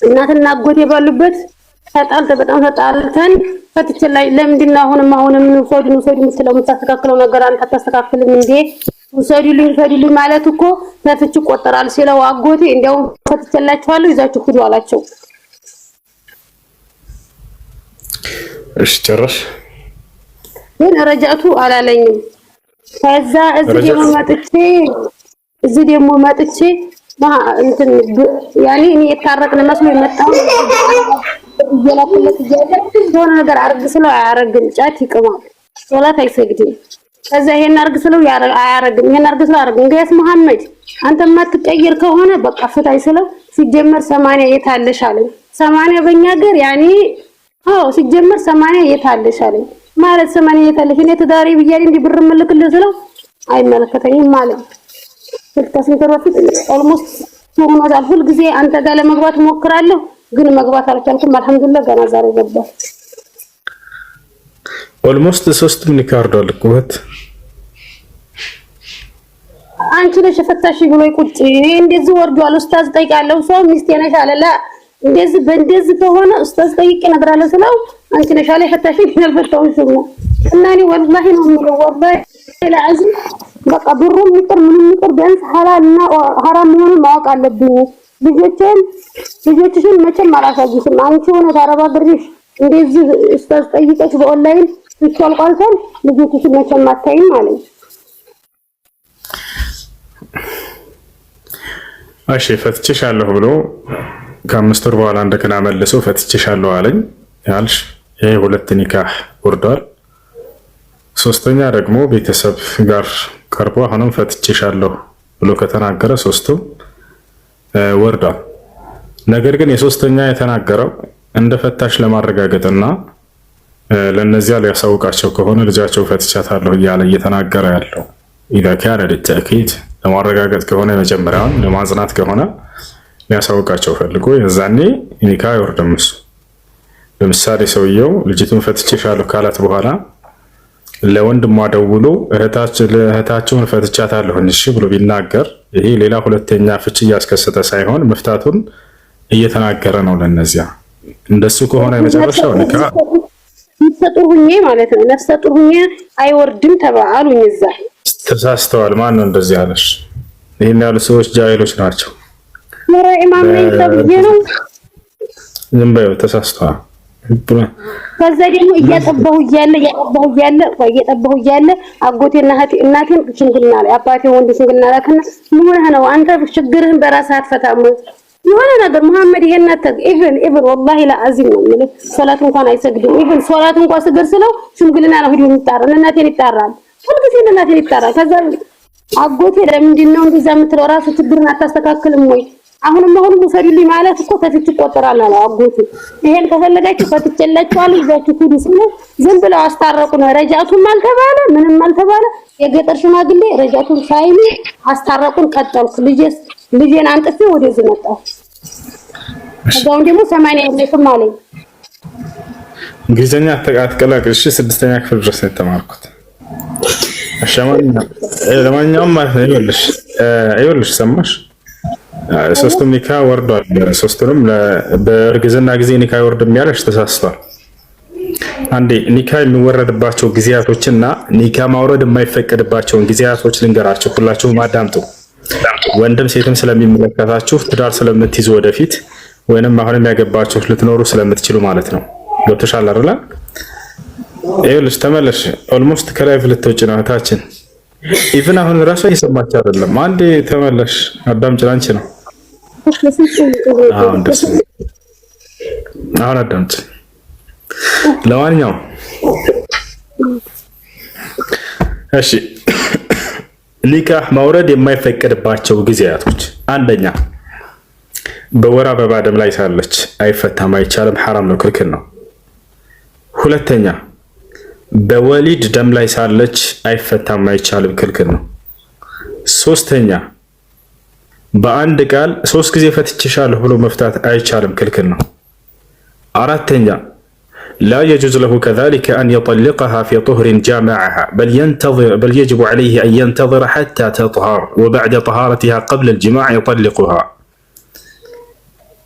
እናትና አጎቴ ባሉበት በጣም ተጣልተን ፈትቼ ላይ ለምንድን ነው አሁንም ውሰዱን የምትለው የምታስተካክለው ነገር አንተ አታስተካክልም እንዴ? ውሰዱልኝ ማለት እኮ ተፍች ይቆጠራል ሲለው አጎቴ እንዲያው ፈትቼላችኋለሁ ይዛችሁ ሂዱ አላቸው። እሺ ጨረሽ? ግን ረጃቱ አላለኝም። ከዛ እዚህ ደግሞ መጥቼ እንትን ያኔ እኔ የታረቅን መስሎ የመጣው እየላኩለት የሆነ ነገር አርግ ስለው አያረግም፣ ጫት ይቅማል፣ ሶላት አይሰግድም። ከዛ ይሄን አርግ ስለው አያረግም፣ ይሄን አርግ ስለው አያረግም። እንግዲያስ መሐመድ አንተ ማትቀየር ከሆነ በቃ ፍታይ ስለው ሲጀመር 80 የታለሽ አለኝ። 80 በእኛ ሀገር ያኔ ሲጀመር 80 የታለሽ አለኝ። ማለት 80 የታለሽ እኔ ትዳሪ ብያለሁ እንዲህ ብር መልክልህ ስለው አይመለከተኝም ማለት ስለተሰንተው በፊት ኦልሞስት ሆኖታል። ሁሉ ጊዜ አንተ ጋር ለመግባት ሞክራለሁ ግን መግባት አልቻልኩም። አልሐምዱሊላህ ገና ዛሬ ገባሁ። ኦልሞስት 3 ኒካርዷል እኮ አንቺ ነሽ ፈታሽ ብሎ ቁጭ እንደዚህ ወርዷል። ኡስታዝ ጠይቃለሁ ሰው ሚስቴ ነሽ አለላ እንደዚህ ከሆነ ኡስታዝ ጠይቄ ነግራለሁ ስለው አንቺ ነሽ አለ ፈታሽ ያልፈታው ሰው እና እኔ ወላሂ ነው የምለው ወላሂ ለአዝም በቃ ብሩም ይቅር ምንም ይቅር ቢያንስ ሐላልና ሐራም መሆኑን ማወቅ አለብኝ። ልጆችሽን መቼም አላሳይሽም። አንቺ ሆነ ታረባ ግርሽ እንደዚህ ኡስታዝ ጠይቀሽ በኦንላይን ትቻልቋልታል ልጆችሽን መቼም አታይም አለኝ። እሺ ፈትቼሻለሁ ብሎ ከ5 ወር በኋላ እንደገና መልሶ ፈትቼሻለሁ አለኝ ያልሽ ይሄ 2 ኒካህ ወርዷል። ሶስተኛ ደግሞ ቤተሰብ ጋር ቀርቦ አሁንም ፈትቼሻለሁ ብሎ ከተናገረ 3ቱም ወርዷል። ነገር ግን የሶስተኛ የተናገረው እንደ ፈታሽ ለማረጋገጥና ለነዚያ ሊያሳውቃቸው ከሆነ ልጃቸው ፈትቻታለሁ እያለ እየተናገረ ያለው إذا كان للتأكيد ለማረጋገጥ ከሆነ የመጀመሪያውን ለማጽናት ከሆነ ሊያሳውቃቸው ፈልጎ የዛኔ ኒካ አይወርድም። ለምሳሌ ሰውየው ልጅቱን ፈትቼሻለሁ ካላት በኋላ ለወንድሟ ደውሎ እህታቸውን ፈትቻታለሁ እሺ ብሎ ቢናገር ይሄ ሌላ ሁለተኛ ፍቺ እያስከሰተ ሳይሆን መፍታቱን እየተናገረ ነው። ለነዚያ እንደሱ ከሆነ የመጨረሻው ኒካ ነፍሰጡርሁኝ ማለት ነው። ነፍሰጡርሁኝ አይወርድም ተባሉኝ። እዛ ተሳስተዋል። ማን ነው እንደዚህ ያለሽ? ይሄን ያሉ ሰዎች ጃሂሎች ናቸው። መራ ኢማም ላይ ተብዬ ነው ዝም በይው፣ ተሳስተዋል። ከዛ ደግሞ እያጠባሁ እያለ አጎቴና እናቴን ሽንግልና ላይ አባቴ ወንድ ሽንግልና ላከና ምን ነው አንተ ችግርህን በራስህ አትፈታም የሆነ ነገር መሐመድ ይሄናተ ኢቭን ወላሂ ለአዚም ነው ማለት ሶላት እንኳን አይሰግድም። ኢቭን ሶላት እንኳን ስገድ ስለው ሽንግልና ነው ሄዶ የሚጣራል። እናቴን ይጣራል፣ ሁልጊዜ እናቴን ይጣራል። ከዛ አጎቴ ለምንድን ነው እንደዛ የምትለው ራሱ ችግርን አታስተካክልም ወይ አሁንም ውሰዱልኝ ማለት እኮ ከፊት ይቆጠራል አለ አጎቱ። ይሄን ከፈለጋችሁ ፈትቼላችኋል ይዛችሁ ሂዱ ሲሉ ዝም ብለው አስታረቁ ነው። ረጃቱም አልተባለ ምንም አልተባለ። የገጠር ሽማግሌ ረጃቱን ሳይሉ አስታረቁን ቀጠልኩ። ልጄን አንጥፌ ወደዚህ መጣሁ። ከዛው ደግሞ 80 የለሽም አለኝ። እንግሊዘኛ አትቀላቅል እሺ። 6ኛ ክፍል ድረስ ነው የተማርኩት። ለማንኛውም ማለት ነው ይኸውልሽ ሰማሽ ሶስቱም ኒካ ወርዷል። ሶስቱንም በእርግዝና ጊዜ ኒካ ይወርድም ያለሽ ተሳስቷል። አንዴ ኒካ የሚወረድባቸው ጊዜያቶችና ኒካ ማውረድ የማይፈቀድባቸውን ጊዜያቶች ልንገራችሁ። ሁላችሁም አዳምጡ። ወንድም ሴትም ስለሚመለከታችሁ ትዳር ስለምትይዙ ወደፊት ወይንም አሁንም ያገባችሁ ልትኖሩ ስለምትችሉ ማለት ነው። ገብቶሻል አይደል? ይኸውልሽ ተመለሽ። ኦልሞስት ከላይፍ ልትወጪ ነው እህታችን። ኢቭን አሁን ራሷ እየሰማች አይደለም። አንዴ ተመለሽ። አዳምጪ። ላንቺ ነው አሁን አዳምጪ። ለማንኛውም እሺ ኒካህ ማውረድ የማይፈቀድባቸው ጊዜያቶች፣ አንደኛ በወር አበባ ደም ላይ ሳለች አይፈታም፣ አይቻልም፣ ሐራም ነው፣ ክልክል ነው። ሁለተኛ በወሊድ ደም ላይ ሳለች አይፈታም፣ አይቻልም፣ ክልክል ነው። ሶስተኛ በአንድ ቃል 3 ጊዜ ፈትቼሻለሁ ብሎ መፍታት አይቻልም፣ ክልክል ነው። አራተኛ لا يجوز له كذلك أن يطلقها في طهر جامعها بل يجب عليه أن ينتظر حتى تطهر وبعد طهارتها قبل الجماع يطلقها.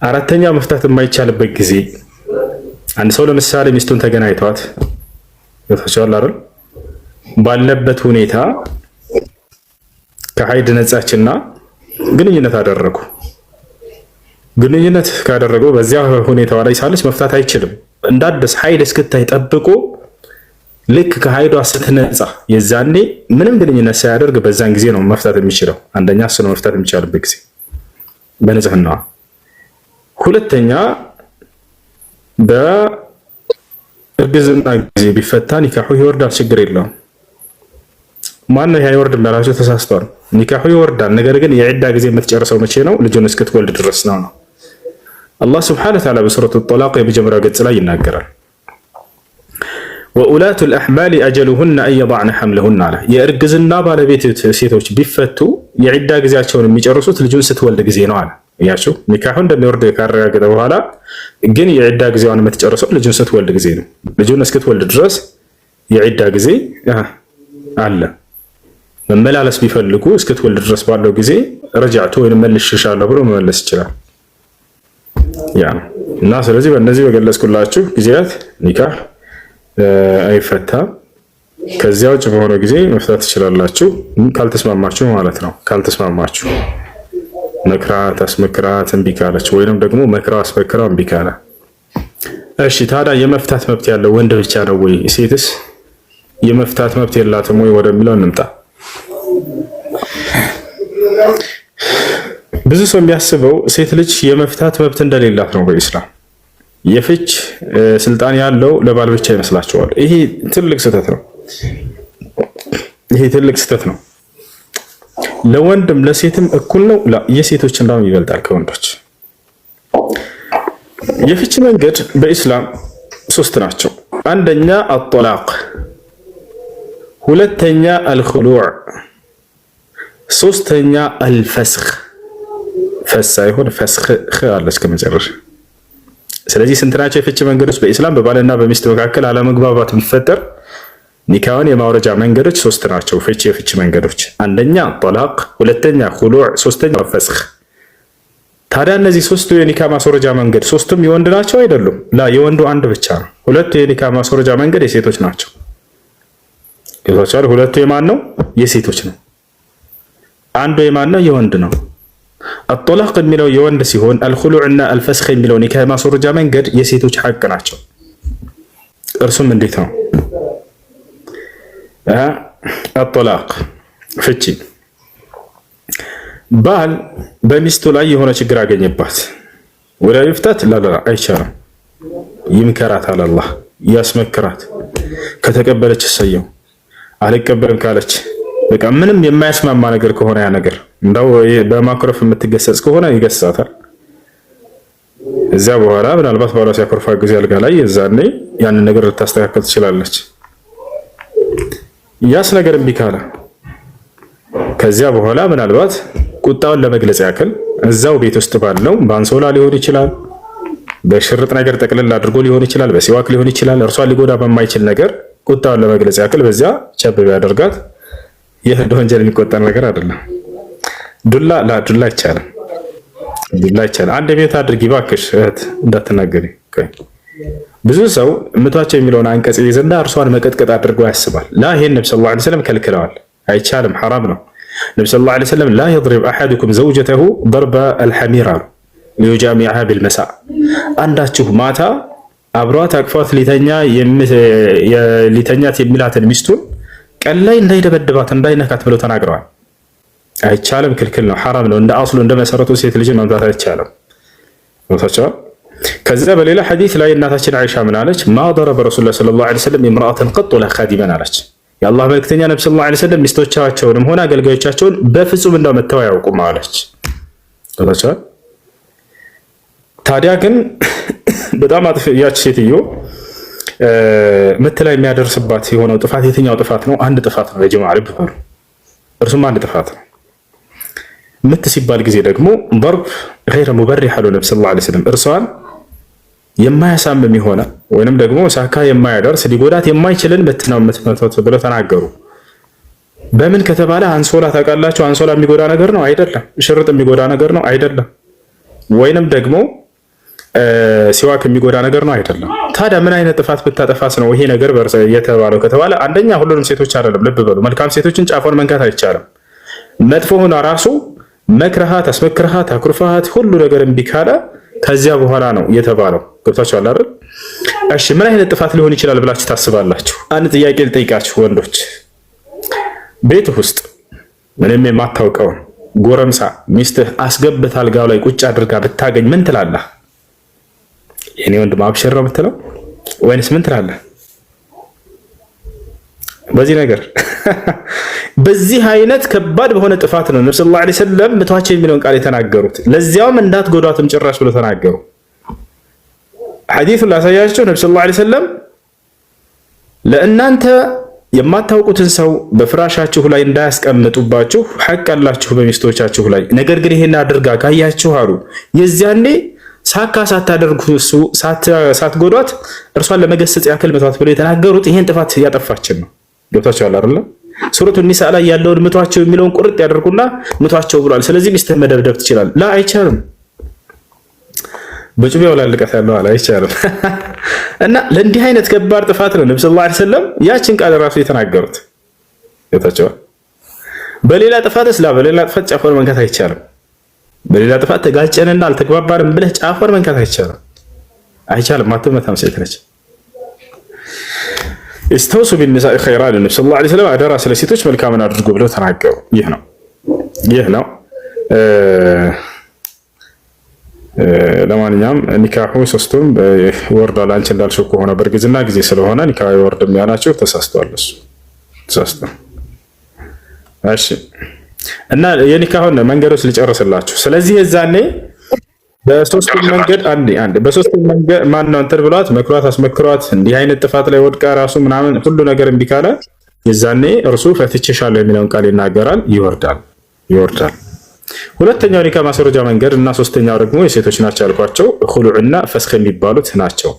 አራተኛ መፍታት የማይቻልበት ጊዜ አንድ ሰው ለምሳሌ ሚስቱን ተገናኝቷት ተፈቻለ አይደል ባለበት ሁኔታ ከሀይድ ነጻችና ግንኙነት አደረጉ። ግንኙነት ካደረጉ በዚያ ሁኔታዋ ላይ ሳለች መፍታት አይችልም። እንዳደስ ሀይድ እስክታይ ጠብቆ ልክ ከሀይዷ ስትነጻ የዛኔ ምንም ግንኙነት ሳያደርግ በዛን ጊዜ ነው መፍታት የሚችለው። አንደኛ እሱ ነው መፍታት የሚቻልበት ጊዜ በንጽህናዋ። ሁለተኛ በእርግዝና ጊዜ ቢፈታ ኒካሑ ይወርዳል፣ ችግር የለውም። ማነው ይሄ አይወርድም ያላችሁ ተሳስተዋል። ኒካሑ ይወርዳል፣ ነገር ግን የዒዳ ጊዜ የምትጨርሰው መቼ ነው? ልጁን እስክትወልድ ድረስ ነው። አላህ ስብሐነሁ ወተዓላ በሱረቱ ጠላቅ የመጀመሪያው ገጽ ላይ ይናገራል። ወኡላቱ ልአሕማሊ አጀሉሁነ አን የضዕነ ሐምለሁነ አለ። የእርግዝና ባለቤት ሴቶች ቢፈቱ የዒዳ ጊዜያቸውን የሚጨርሱት ልጁን ስትወልድ ጊዜ ነው አለ። ያቸው ኒካሑ እንደሚወርድ ካረጋገጠ በኋላ ግን የዒዳ ጊዜዋን የምትጨርሰው ልጁን ስትወልድ ጊዜ ነው። ልጁን እስክትወልድ ድረስ የዒዳ ጊዜ አለ። መመላለስ ቢፈልጉ እስክትወልድ ድረስ ባለው ጊዜ ረጃዕቱ ወይም መልሼሻለሁ ብሎ መመለስ ይችላል። ያ እና ስለዚህ በእነዚህ በገለጽኩላችሁ ጊዜያት ኒካህ አይፈታም። ከዚያ ውጭ በሆነ ጊዜ መፍታት ትችላላችሁ፣ ካልተስማማችሁ ማለት ነው። ካልተስማማችሁ መክራት አስመክራት እምቢ ካለች ወይንም ደግሞ መክራ አስመክራ እምቢ ካለ፣ እሺ ታዲያ የመፍታት መብት ያለው ወንድ ብቻ ነው ወይ? ሴትስ የመፍታት መብት የላትም ወይ ወደሚለው እንምጣ። ብዙ ሰው የሚያስበው ሴት ልጅ የመፍታት መብት እንደሌላት ነው በኢስላም። የፍች ስልጣን ያለው ለባል ብቻ ይመስላቸዋል። ይሄ ትልቅ ስህተት ነው። ይሄ ትልቅ ስህተት ነው። ለወንድም ለሴትም እኩል ነው። የሴቶች እንዳውም ይበልጣል ከወንዶች። የፍች መንገድ በኢስላም 3 ናቸው። አንደኛ አጠላቅ፣ ሁለተኛ አልኹሉዕ፣ ሶስተኛ አልፈስኽ። ፈስ ሳይሆን ፈስኽ አለች ከመጨረሻ። ስለዚህ ስንት ናቸው የፍች መንገዶች በኢስላም? በባልና በሚስት መካከል አለመግባባት ቢፈጠር ኒካውን የማውረጃ መንገዶች 3 ናቸው። የፍች መንገዶች አንደኛ ጠላቅ፣ ሁለተኛ ኹሉዕ፣ ሶስተኛ ፈስኽ። ታዲያ እነዚህ 3ቱ የኒካ ማስወረጃ መንገድ 3ቱም የወንድ ናቸው አይደሉም? ላ የወንዱ አንድ ብቻ ነው። 2ቱ የኒካ ማስወረጃ መንገድ የሴቶች ናቸው። ገብቷችኋል? 2ቱ የማን ነው? የሴቶች ነው። አንዱ የማን ነው? የወንድ ነው። አጠላቅ የሚለው የወንድ ሲሆን አልኹሉዕ እና አልፈስኽ የሚለው ኒካ ማስወረጃ መንገድ የሴቶች ሐቅ ናቸው። እርሱም እንዴት ነው? አጠላቅ ፍቺ፣ ባል በሚስቱ ላይ የሆነ ችግር አገኘባት፣ ወደ ይፍታት ላላ አይቻልም። ይምከራት አላህ፣ ያስመክራት። ከተቀበለች እሰየው፣ አልቀበልም ካለች በቃ ምንም የማያስማማ ነገር ከሆነ ያ ነገር እንደው በማክረፍ የምትገሰጽ ከሆነ ይገስጻታል። እዚያ በኋላ ምናልባት ባሏ ሲያኮርፋ ጊዜ አልጋ ላይ የዛኔ ያንን ነገር ልታስተካከል ትችላለች። ያስ ነገር እምቢ ካለ ከዚያ በኋላ ምናልባት ቁጣውን ለመግለጽ ያክል እዛው ቤት ውስጥ ባለው በአንሶላ ሊሆን ይችላል፣ በሽርጥ ነገር ጠቅልል አድርጎ ሊሆን ይችላል፣ በሲዋክ ሊሆን ይችላል። እርሷን ሊጎዳ በማይችል ነገር ቁጣውን ለመግለጽ ያክል በዚያ ቸብ ቢያደርጋት ይህ እንደ ወንጀል የሚቆጠር ነገር አይደለም። ዱላ አይቻልም። ዱላ አይቻልም። አንድ ቤት አድርጊ እባክሽ እህት እንዳትናገሪ። ብዙ ሰው እምቷቸው የሚለውን አንቀጽ ይዘና እርሷን መቀጥቀጥ አድርገው ያስባል። ላ ይሄን ነብዩ ሰለላሁ ዐለይሂ ወሰለም ከልክለዋል። አይቻልም፣ ሐራም ነው። ነብዩ ሰለላሁ ዐለይሂ ወሰለም ላ يضرب احدكم زوجته ضرب الحمير ليجامعها بالمساء አንዳችሁ ማታ አብሯት አቅፏት ሊተኛት የሚላትን ሚስቱን ቀን ላይ እንዳይደበድባት እንዳይነካት ብለው ተናግረዋል። አይቻልም፣ ክልክል ነው፣ ሐራም ነው። እንደ አስሉ እንደ መሰረቱ ሴት ልጅን መምታት አይቻልም። ወታቻው ከዛ በሌላ ሐዲስ ላይ እናታችን አይሻ ምን አለች? ማ ضرب رسول الله صلى الله عليه وسلم امرأة قط ولا خادما አለች። የአላህ መልእክተኛ ነብዩ ሰለላሁ ዐለይሂ ወሰለም ሚስቶቻቸውንም ሆነ አገልጋዮቻቸውን በፍጹም እንደመተው አያውቁም አለች። ወታቻው ታዲያ ግን በጣም ያች ሴትዮ ምት ላይ የሚያደርስባት የሆነው ጥፋት የትኛው ጥፋት ነው? አንድ ጥፋት ነው። የጀማዓ ልብ በሉ፣ እርሱም አንድ ጥፋት ነው። ምት ሲባል ጊዜ ደግሞ ضرب غير مبرح አሉ ነብዩ ሰለላሁ ዐለይሂ ወሰለም እርሷን የማያሳምም የሆነ ወይንም ደግሞ ሳካ የማያደርስ ሊጎዳት የማይችልን ምት ነው የምትመታው ብለው ተናገሩ። በምን ከተባለ አንሶላ ታውቃላችሁ? አንሶላ የሚጎዳ ነገር ነው አይደለም። ሽርጥ የሚጎዳ ነገር ነው አይደለም። ወይንም ደግሞ ሲዋክ የሚጎዳ ነገር ነው አይደለም። ታዲያ ምን አይነት ጥፋት ብታጠፋስ ነው ይሄ ነገር የተባለው ከተባለ፣ አንደኛ ሁሉንም ሴቶች አይደለም። ልብ በሉ፣ መልካም ሴቶችን ጫፏን መንካት አይቻልም። መጥፎ ሆና ራሱ መክረሃት፣ አስመክረሃት፣ አኩርፋሃት ሁሉ ነገር እምቢ ካለ ከዚያ በኋላ ነው የተባለው። ገብታችኋል አይደል? እሺ ምን አይነት ጥፋት ሊሆን ይችላል ብላችሁ ታስባላችሁ? አንድ ጥያቄ ልጠይቃችሁ ወንዶች። ቤት ውስጥ ምንም የማታውቀውን ጎረምሳ ሚስትህ አስገብታ አልጋው ላይ ቁጭ አድርጋ ብታገኝ ምን ትላለህ? የኔ ወንድም አብሽር ነው የምትለው ወይንስ ምን ትላለህ? በዚህ ነገር በዚህ አይነት ከባድ በሆነ ጥፋት ነው ነብዩ ሰለላሁ ዐለይሂ ወሰለም ምቷቸው የሚለውን ቃል የተናገሩት። ለዚያውም እንዳትጎዷትም ጭራሽ ብለው ተናገሩ። ሐዲሱን ላሳያችሁ። ነብዩ ሰለላሁ ዐለይሂ ወሰለም ለእናንተ የማታውቁትን ሰው በፍራሻችሁ ላይ እንዳያስቀምጡባችሁ ሐቅ አላችሁ በሚስቶቻችሁ ላይ። ነገር ግን ይሄን አድርጋ ካያችሁ አሉ የዚያኔ ሳካ ሳታደርጉ እሱ ሳትጎዷት እርሷን ለመገሰጽ ያክል ምቷት ብለው የተናገሩት ይሄን ጥፋት ያጠፋችን ነው። ገብታችኋል አይደል? ሱረቱ ኒሳ ላይ ያለውን ምቷቸው የሚለውን ቁርጥ ያደርጉና ምቷቸው ብሏል። ስለዚህ ሚስትህ መደብደብ ትችላለህ። ላ አይቻልም። በጩቤው ላይ ልቀት ያለው አይቻልም። እና ለእንዲህ አይነት ከባድ ጥፋት ነው ነብዩ ሰለላሁ ዐለይሂ ወሰለም ያችን ቃል ራሱ የተናገሩት። ገብታችኋል? በሌላ ጥፋትስ በሌላ ጥፋት ጫፏን መንካት አይቻልም። በሌላ ጥፋት ተጋጨንና አልተግባባንም ብለህ ጫፏን መንካት አይቻልም። አይቻልም። አትመታም ሴት ነች። استوص بالنساء خيرا النبي صلى الله عليه وسلم አደራ ስለ ሴቶች መልካምን አድርጉ ብለው ተናገሩ። ይህ ነው ለማንኛውም ኒካሁ ሶስቱም ወርዷል። አንቺ እንዳልሽው ከሆነ በእርግዝና ጊዜ ስለሆነ ኒካሁ ይወርድም ያላችሁ ተሳስቷል። እሱ ተሳስቷል። እሺ እና የኒካሁን መንገዶች ልጨርስላችሁ። ስለዚህ የዛኔ በሶስቱም መንገድ በሶስቱም መንገድ ማነው እንትን ብሏት መክሯት አስመክሯት እንዲህ አይነት ጥፋት ላይ ወድቃ ራሱ ምናምን ሁሉ ነገር እምቢ ካለ የዛኔ እርሱ ፈትቼሻለሁ የሚለውን ቃል ይናገራል፣ ይወርዳል። ሁለተኛው ኒካ ማስወረጃ መንገድ እና ሶስተኛው ደግሞ የሴቶች ናቸው ያልኳቸው ኹሉዕ እና ፈስኽ የሚባሉት ናቸው።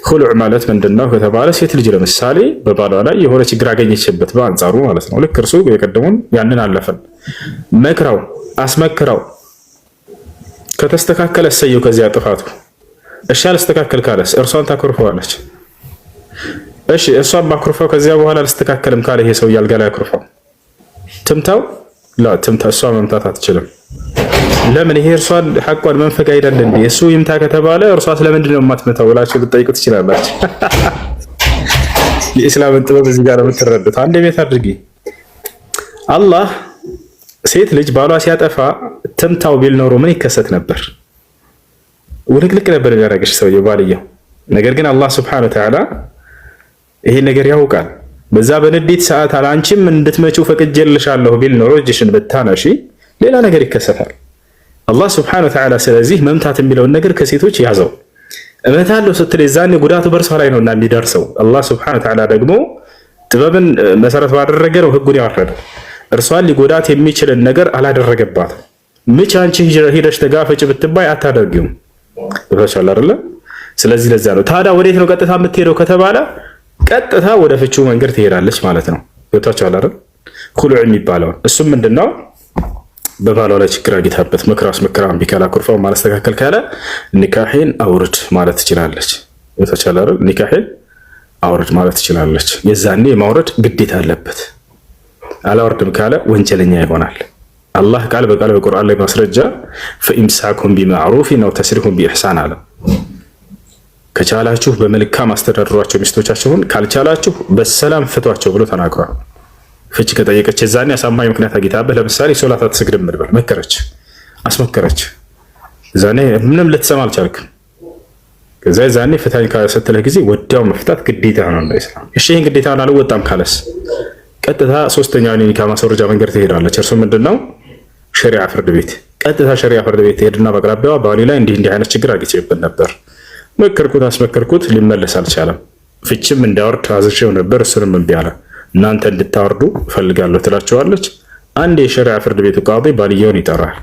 ኹሉዕ ማለት ምንድነው ከተባለ ሴት ልጅ ለምሳሌ በባሏ ላይ የሆነ ችግር አገኘችበት በአንጻሩ ማለት ነው። ልክ እርሱ የቀደሙን ያንን አለፈን መክራው አስመክራው ከተስተካከለ እሰየው ከዚያ ጥፋቱ። እሺ አልስተካከል ካለስ እርሷን ታኮርፈዋለች። እሺ እርሷን ማኮርፈው ከዚያ በኋላ አልስተካከልም ካለ ይሄ ሰው ያልጋ ላይ አኮርፈው ትምታው እሷ መምታት አትችልም። ለምን? ይሄ እርሷን ሐቋን መንፈግ አይደል እንዴ? እሱ ይምታ ከተባለ እርሷ ስለምንድን ነው የማትመታው ብላችሁ ልጠይቁ ትችላላችሁ። የኢስላምን ጥበብ እዚህ ጋር የምትረዱት አንድ ቤት አድርጊ። አላህ ሴት ልጅ ባሏ ሲያጠፋ ትምታው ቢል ኖሮ ምን ይከሰት ነበር? ውልቅልቅ ነበር የሚያደርግሽ ሰውየው ባልየው። ነገር ግን አላህ ሱብሓነሁ ወተዓላ ይሄን ነገር ያውቃል። በዛ በንዴት ሰዓት አላንቺም እንድትመጪው ፈቅጄልሻለሁ ቢል ኖሮ እጅሽን ብታነሺ ሌላ ነገር ይከሰታል። አላህ Subhanahu Wa Ta'ala ስለዚህ መምታት የሚለውን ነገር ከሴቶች ያዘው። እመታለሁ ስትል የዛኔ ጉዳቱ በእርሷ ላይ ነውና የሚደርሰው። አላህ Subhanahu Wa Ta'ala ደግሞ ጥበብን መሰረት ባደረገ ነው ህጉን ያወረደው። እርሷን ሊጎዳት የሚችልን ነገር አላደረገባትም። ምች አንቺ ሄደሽ ተጋፈጭ ብትባይ አታደርጊውም። ይፈሻል አይደለ? ስለዚህ ለዛ ነው ታዲያ ወዴት ነው ቀጥታ የምትሄደው ከተባለ ቀጥታ ወደ ፍቹ መንገድ ትሄዳለች ማለት ነው። ይወጣቻል አይደል? ኩሉ የሚባለው እሱም ምንድነው? በባሏ ላይ ችግር አግኝታበት መክራስ መክራም ቢካላ ኩርፋው ማስተካከል ካለ ኒካሂን አውርድ ማለት ትችላለች። ይወጣቻል አይደል? ኒካሂን አውርድ ማለት ትችላለች። የዛኔ ማውረድ ግዴታ አለበት። አላወርድም ካለ ወንጀለኛ ይሆናል። አላህ ቃል በቃል በቁርአን ላይ ማስረጃ ፈኢምሳኩም ቢማዕሩፊን አው ተስሪሁም ቢኢሕሳን አለ። ከቻላችሁ በመልካም አስተዳድሯቸው ሚስቶቻችሁን፣ ካልቻላችሁ በሰላም ፍቷቸው ብሎ ተናግሯል። ፍቺ ከጠየቀች የዛኔ አሳማኝ ምክንያት አግኝታበት ለምሳሌ ሶላት አትሰግድም ብላ መከረች፣ አስመከረች። ዛኔ ምንም ልትሰማ አልቻልክም። ከዛ ዛኔ ፍታኝ ስትልህ ጊዜ ወዲያው መፍታት ግዴታ ነው እንደ ኢስላም። እሺ ይሄን ግዴታውን አልወጣም ካለስ ቀጥታ ሶስተኛው ኒካ ማስወረጃ መንገድ ትሄዳለች። እርሱ ምንድነው? ሸሪዓ ፍርድ ቤት። ቀጥታ ሸሪዓ ፍርድ ቤት ትሄድና በአቅራቢያዋ ባሌ ላይ እንዲህ አይነት ችግር አግኝቼበት ነበር፣ መከርኩት፣ አስመከርኩት፣ ሊመለስ አልቻለም። ፍቺም እንዳወርድ አዝዤው ነበር፣ እሱንም እምቢ አለ። እናንተ እንድታወርዱ ፈልጋለሁ ትላቸዋለች። አንድ የሸሪዓ ፍርድ ቤቱ ቃዲ ባልየውን ይጠራል፣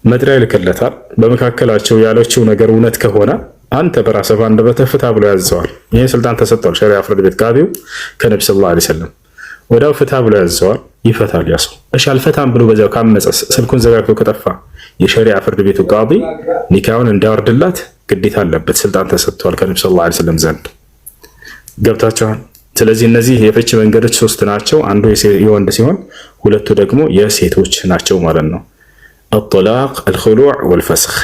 መጥሪያ ይልክለታል። በመካከላቸው ያለችው ነገር እውነት ከሆነ አንተ በራስህ አንደበትህ ፍታ ብሎ ያዘዋል። ይሄ ስልጣን ተሰጥቷል ሸሪዓ ፍርድ ቤት ቃዲው ከነብዩ ሰለላሁ ዐለይሂ ወሰለም ወዳው ፍታ ብሎ ያዘዋል። ይፈታል ያ ሰው። እሺ አልፈታም ብሎ በዛው ካመፀስ ስልኩን ዘጋግቶ ከጠፋ የሸሪዓ ፍርድ ቤቱ ቃዲ ኒካውን እንዲያወርድላት ግዴታ አለበት። ስልጣን ተሰጥቷል ከነብዩ ሰለላሁ ዐለይሂ ወሰለም ዘንድ። ገብታችኋል? ስለዚህ እነዚህ የፍቺ መንገዶች ሶስት ናቸው። አንዱ የወንድ ሲሆን ሁለቱ ደግሞ የሴቶች ናቸው ማለት ነው። الطلاق الخلوع والفسخ።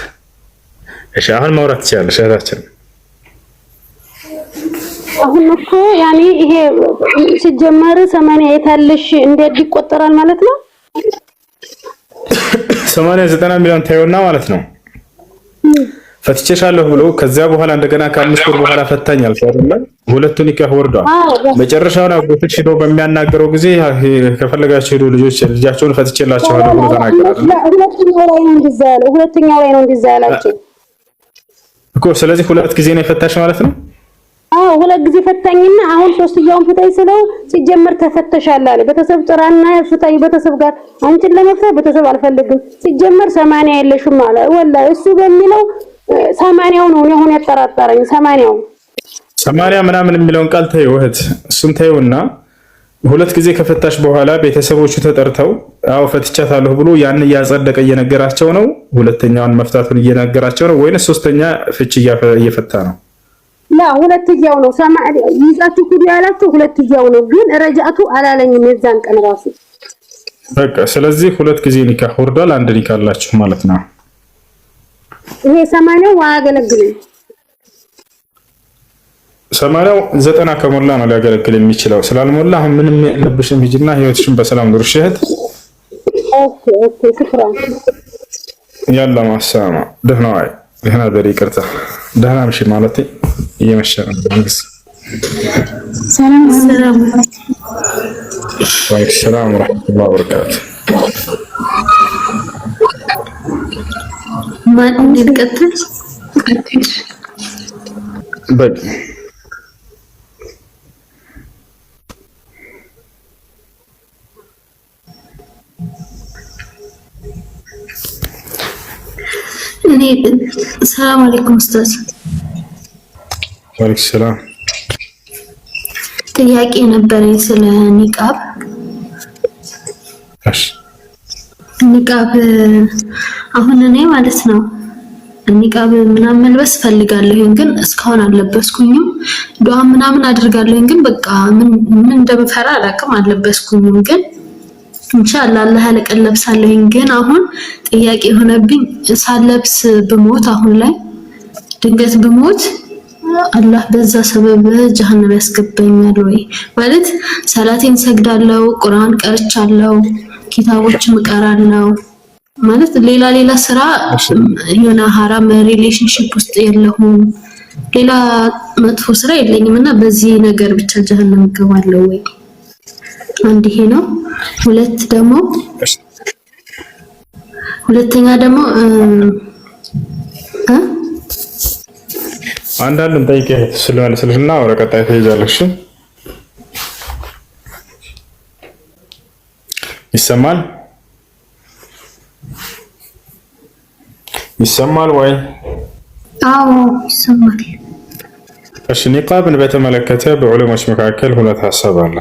እሺ አሁን ማውራት ትችላለሽ እህታችን። አሁን እኮ ያኔ ይሄ ሲጀመር 80 የታለሽ እንዴት ይቆጠራል ማለት ነው? 80 90 ሚሊዮን ታዩና ማለት ነው። ፈትቼሻለሁ ብሎ ከዚያ በኋላ እንደገና ከ5 ወር በኋላ ፈታኛል አይደል? ሁለቱ ኒካህ ወርዷል። መጨረሻውን አጎትሽ ሄዶ በሚያናገረው ጊዜ ከፈለጋችሁ ሄዶ ልጃቸውን ፈትቼላችኋለሁ ብሎ ተናገረ። ሁለተኛው ላይ ነው እንደዛ ያላችሁ እኮ። ስለዚህ ሁለት ጊዜ ነው የፈታሽ ማለት ነው? አዎ ሁለት ጊዜ ፈታኝና አሁን ሶስተኛውን ፍታይ ስለው ሲጀመር ተፈተሻል አለ። ቤተሰብ ጥራና ፍታይ ቤተሰብ ጋር አንቺን ለመፍታት ቤተሰብ አልፈልግም ሲጀመር 80 የለሽም አለ። ወላሂ እሱ በሚለው 80ው ነው አሁን ያጠራጠረኝ። 80 ምናምን የሚለውን ቃል ተይው እህት፣ እሱን ተይውና ሁለት ጊዜ ከፈታሽ በኋላ ቤተሰቦቹ ተጠርተው አዎ ፈትቻታለሁ ብሎ ያን እያጸደቀ እየነገራቸው ነው። ሁለተኛውን መፍታቱን እየነገራቸው ነው ወይስ ሶስተኛ ፍቺ እየፈታ ነው? ላ ሁለትያው ነው። ይዛችሁ ኩዱ ያላችሁ ሁለትያው ነው፣ ግን ረጃቱ አላለኝም የዛን ቀን ራሱ በቃ። ስለዚህ ሁለት ጊዜ ኒካህ ወርዷል፣ አንድ ኒካህ አላችሁ ማለት ነው። ይሄ 80 አያገለግልም። 80 90 ከሞላ ነው ሊያገለግል የሚችለው። ስላልሞላ አሁን ምንም የለብሽም፣ ሂጂና ህይወትሽን በሰላም ኑር። እህት ኦኬ ሽክራን ያላ ማሰማ ደህና ዋይ ደህና ደሪ ይቅርታ ደህና ምሽ ማለት እየመሸ ነው። ሰላም ወአለይኩም ወራህመቱላሂ ወበረካቱ። ማን እንድትቀጥል በቃ እኔ ሰላም አለይኩም ኡስታዝ። ወአለይኩም ሰላም። ጥያቄ ነበረኝ ስለ ኒቃብ። እሺ ኒቃብ አሁን እኔ ማለት ነው ኒቃብ ምናምን መልበስ ፈልጋለሁ፣ ግን እስካሁን አልለበስኩኝም። ዱዓ ምናምን አድርጋለሁ፣ ግን በቃ ምን እንደምፈራ አላውቅም። አልለበስኩኝም፣ ግን ኢንሻአላህ አላህ ያለቀን ለብሳለሁ። ግን አሁን ጥያቄ የሆነብኝ ሳለብስ ብሞት፣ አሁን ላይ ድንገት ብሞት አላህ በዛ ሰበብ ጀሃነም ያስገባኛል ወይ? ማለት ሰላቴን ሰግዳለሁ፣ ቁርአን ቀርቻለሁ፣ ኪታቦችን እቀራለሁ፣ ማለት ሌላ ስራ የሆነ ሐራም ሪሌሽንሺፕ ውስጥ የለሁም። ሌላ መጥፎ ስራ የለኝምና በዚህ ነገር ብቻ ጀሃነም እገባለሁ ወይ? አንድ ይሄ ነው። ሁለተኛ ደግሞ አንዳንድ ጠይቄ ስለማለስልህና ወረቀጣይ ተይዛለሽ። ይሰማል ወይ? አዎ ይሰማል። እሺ ኒቃብን በተመለከተ በዑለሞች መካከል ሁለት ሐሳብ አለ።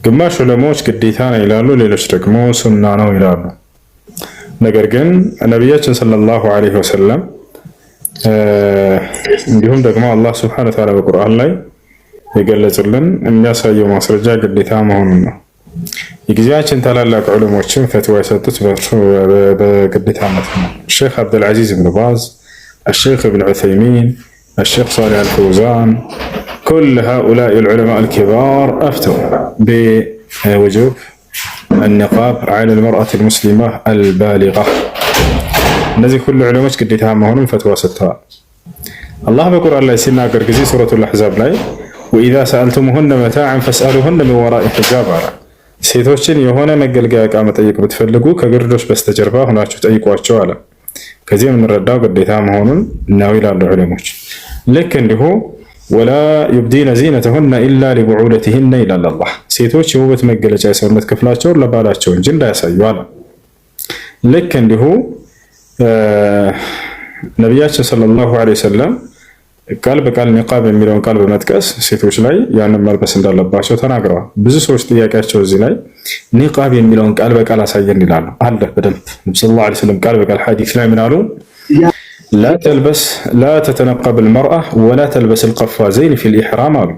ግማሽ ዑለሞች ግዴታ ነው ይላሉ፣ ሌሎች ደግሞ ሱና ነው ይላሉ። ነገር ግን ነቢያችን ሰለላሁ ዐለይሂ ወሰለም እንዲሁም ደግሞ አላህ ሱብሓነሁ ወተዓላ በቁርአን ላይ የገለጹልን የሚያሳየው ማስረጃ ግዴታ መሆኑን ነው። የጊዜያችን ታላላቅ ዑለሞችም ፈትዋ የሰጡት በግዴታነት ነው። ሼክ አብዱልዓዚዝ ብን ባዝ፣ الشيخ ابن عثيمين، الشيخ صالح الفوزان، كل هؤلاء العلماء الكبار أفتوا بوجوب النقاب على المرأة المسلمة البالغة. እነዚህ ሁሉ ዑለሞች ግዴታ መሆኑን ፈትዋ ሰጥተዋል። አላህ በቁርአን ላይ ሲናገር ጊዜ ሱረቱል አሕዛብ ላይ وإذا سألتموهن متاعا فاسألوهن من وراء حجاب አለ። ሴቶችን የሆነ መገልገያ ዕቃ መጠየቅ ብትፈልጉ ከግርዶሽ በስተጀርባ ሆናችሁ ጠይቋቸው አለ። ከዚህ የምንረዳው ግዴታ መሆኑን ነው ይላሉ ዑለሞች። ልክ እንዲሁ ወላ ዩብዲነ ዚነተሁነ ኢላ ሊቡዑለቲሂነ ይላል አላህ። ሴቶች የውበት መገለጫ የሰውነት ክፍላቸውን ለባላቸው እንጂ እንዳያሳዩ አለ። ልክ እንዲሁ ነቢያችን ሰለላሁ ዐለይሂ ወሰለም ቃል በቃል ኒቃብ የሚለውን ቃል በመጥቀስ ሴቶች ላይ ያንን መልበስ እንዳለባቸው ተናግረዋል። ብዙ ሰዎች ጥያቄያቸው እዚህ ላይ ኒቃብ የሚለውን ቃል በቃል አሳየን ይላሉ። አለ በደንብ ነብዩ ሰለላሁ ዐለይሂ ወሰለም ቃል በቃል ሐዲስ ላይ ምን አሉ? ላ ተተነቀብ المرأة ولا تلبس القفازين في الإحرام አሉ።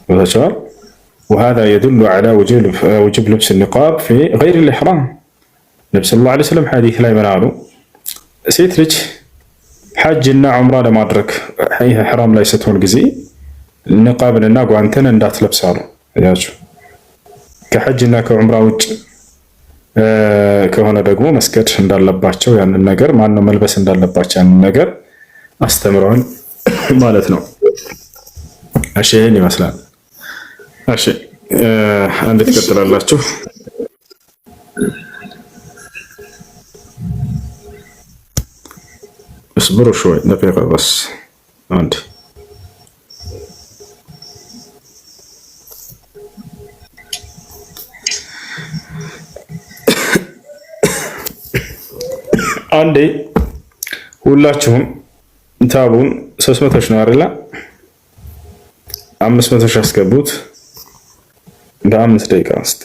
ወተቻል وهذا يدل على وجوب لبس النقاب في غير الإحرام። ነብዩ ሰለላሁ ዐለይሂ ወሰለም ሐዲስ ላይ ምን አሉ? ሴት ልጅ ሐጅ እና ዑምራ ለማድረግ ኢሕራም ላይ ስትሆን ጊዜ ንቃብንና ጓንትን እንዳትለብሳሉ። ያችሁ ከሐጅና ከዑምራ ውጭ ከሆነ ደግሞ መስገድ እንዳለባቸው ያንን ነገር ማነው መልበስ እንዳለባቸው ያንን ነገር አስተምረዋል ማለት ነው። እሺ ይሄን ይመስላል። እሺ አንድ ትቀጥላላችሁ። اصبروا شوي دقيقة بس عندي. عندي ሁላችሁም ታቡን 300 ነው አይደል? 500 ሺህ አስገቡት በ5 ደቂቃ ውስጥ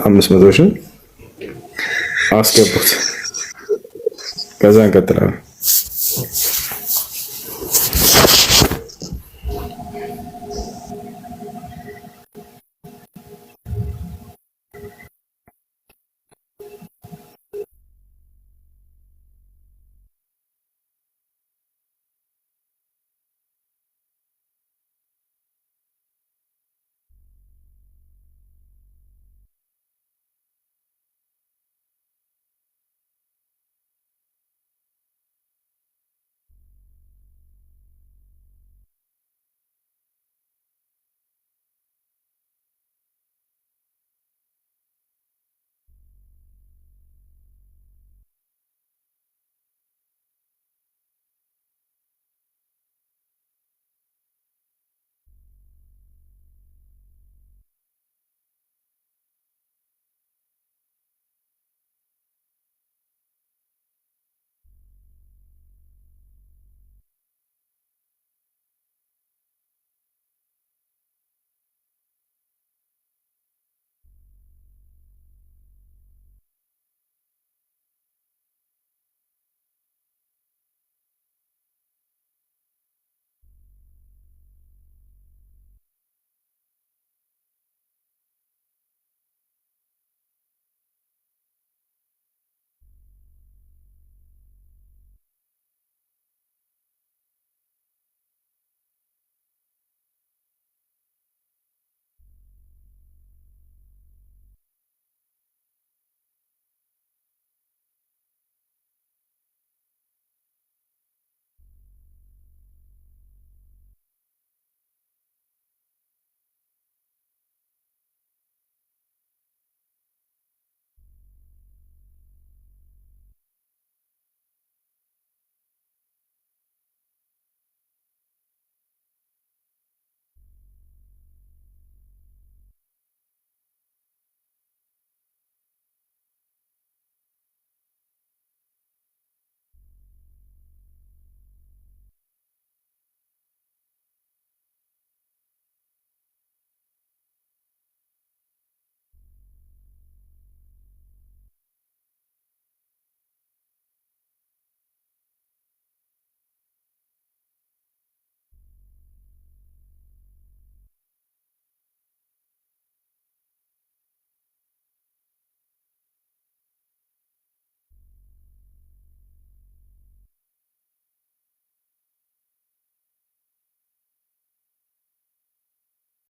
500 ሺህ አስገቡት። ከዛ እንቀጥላለን።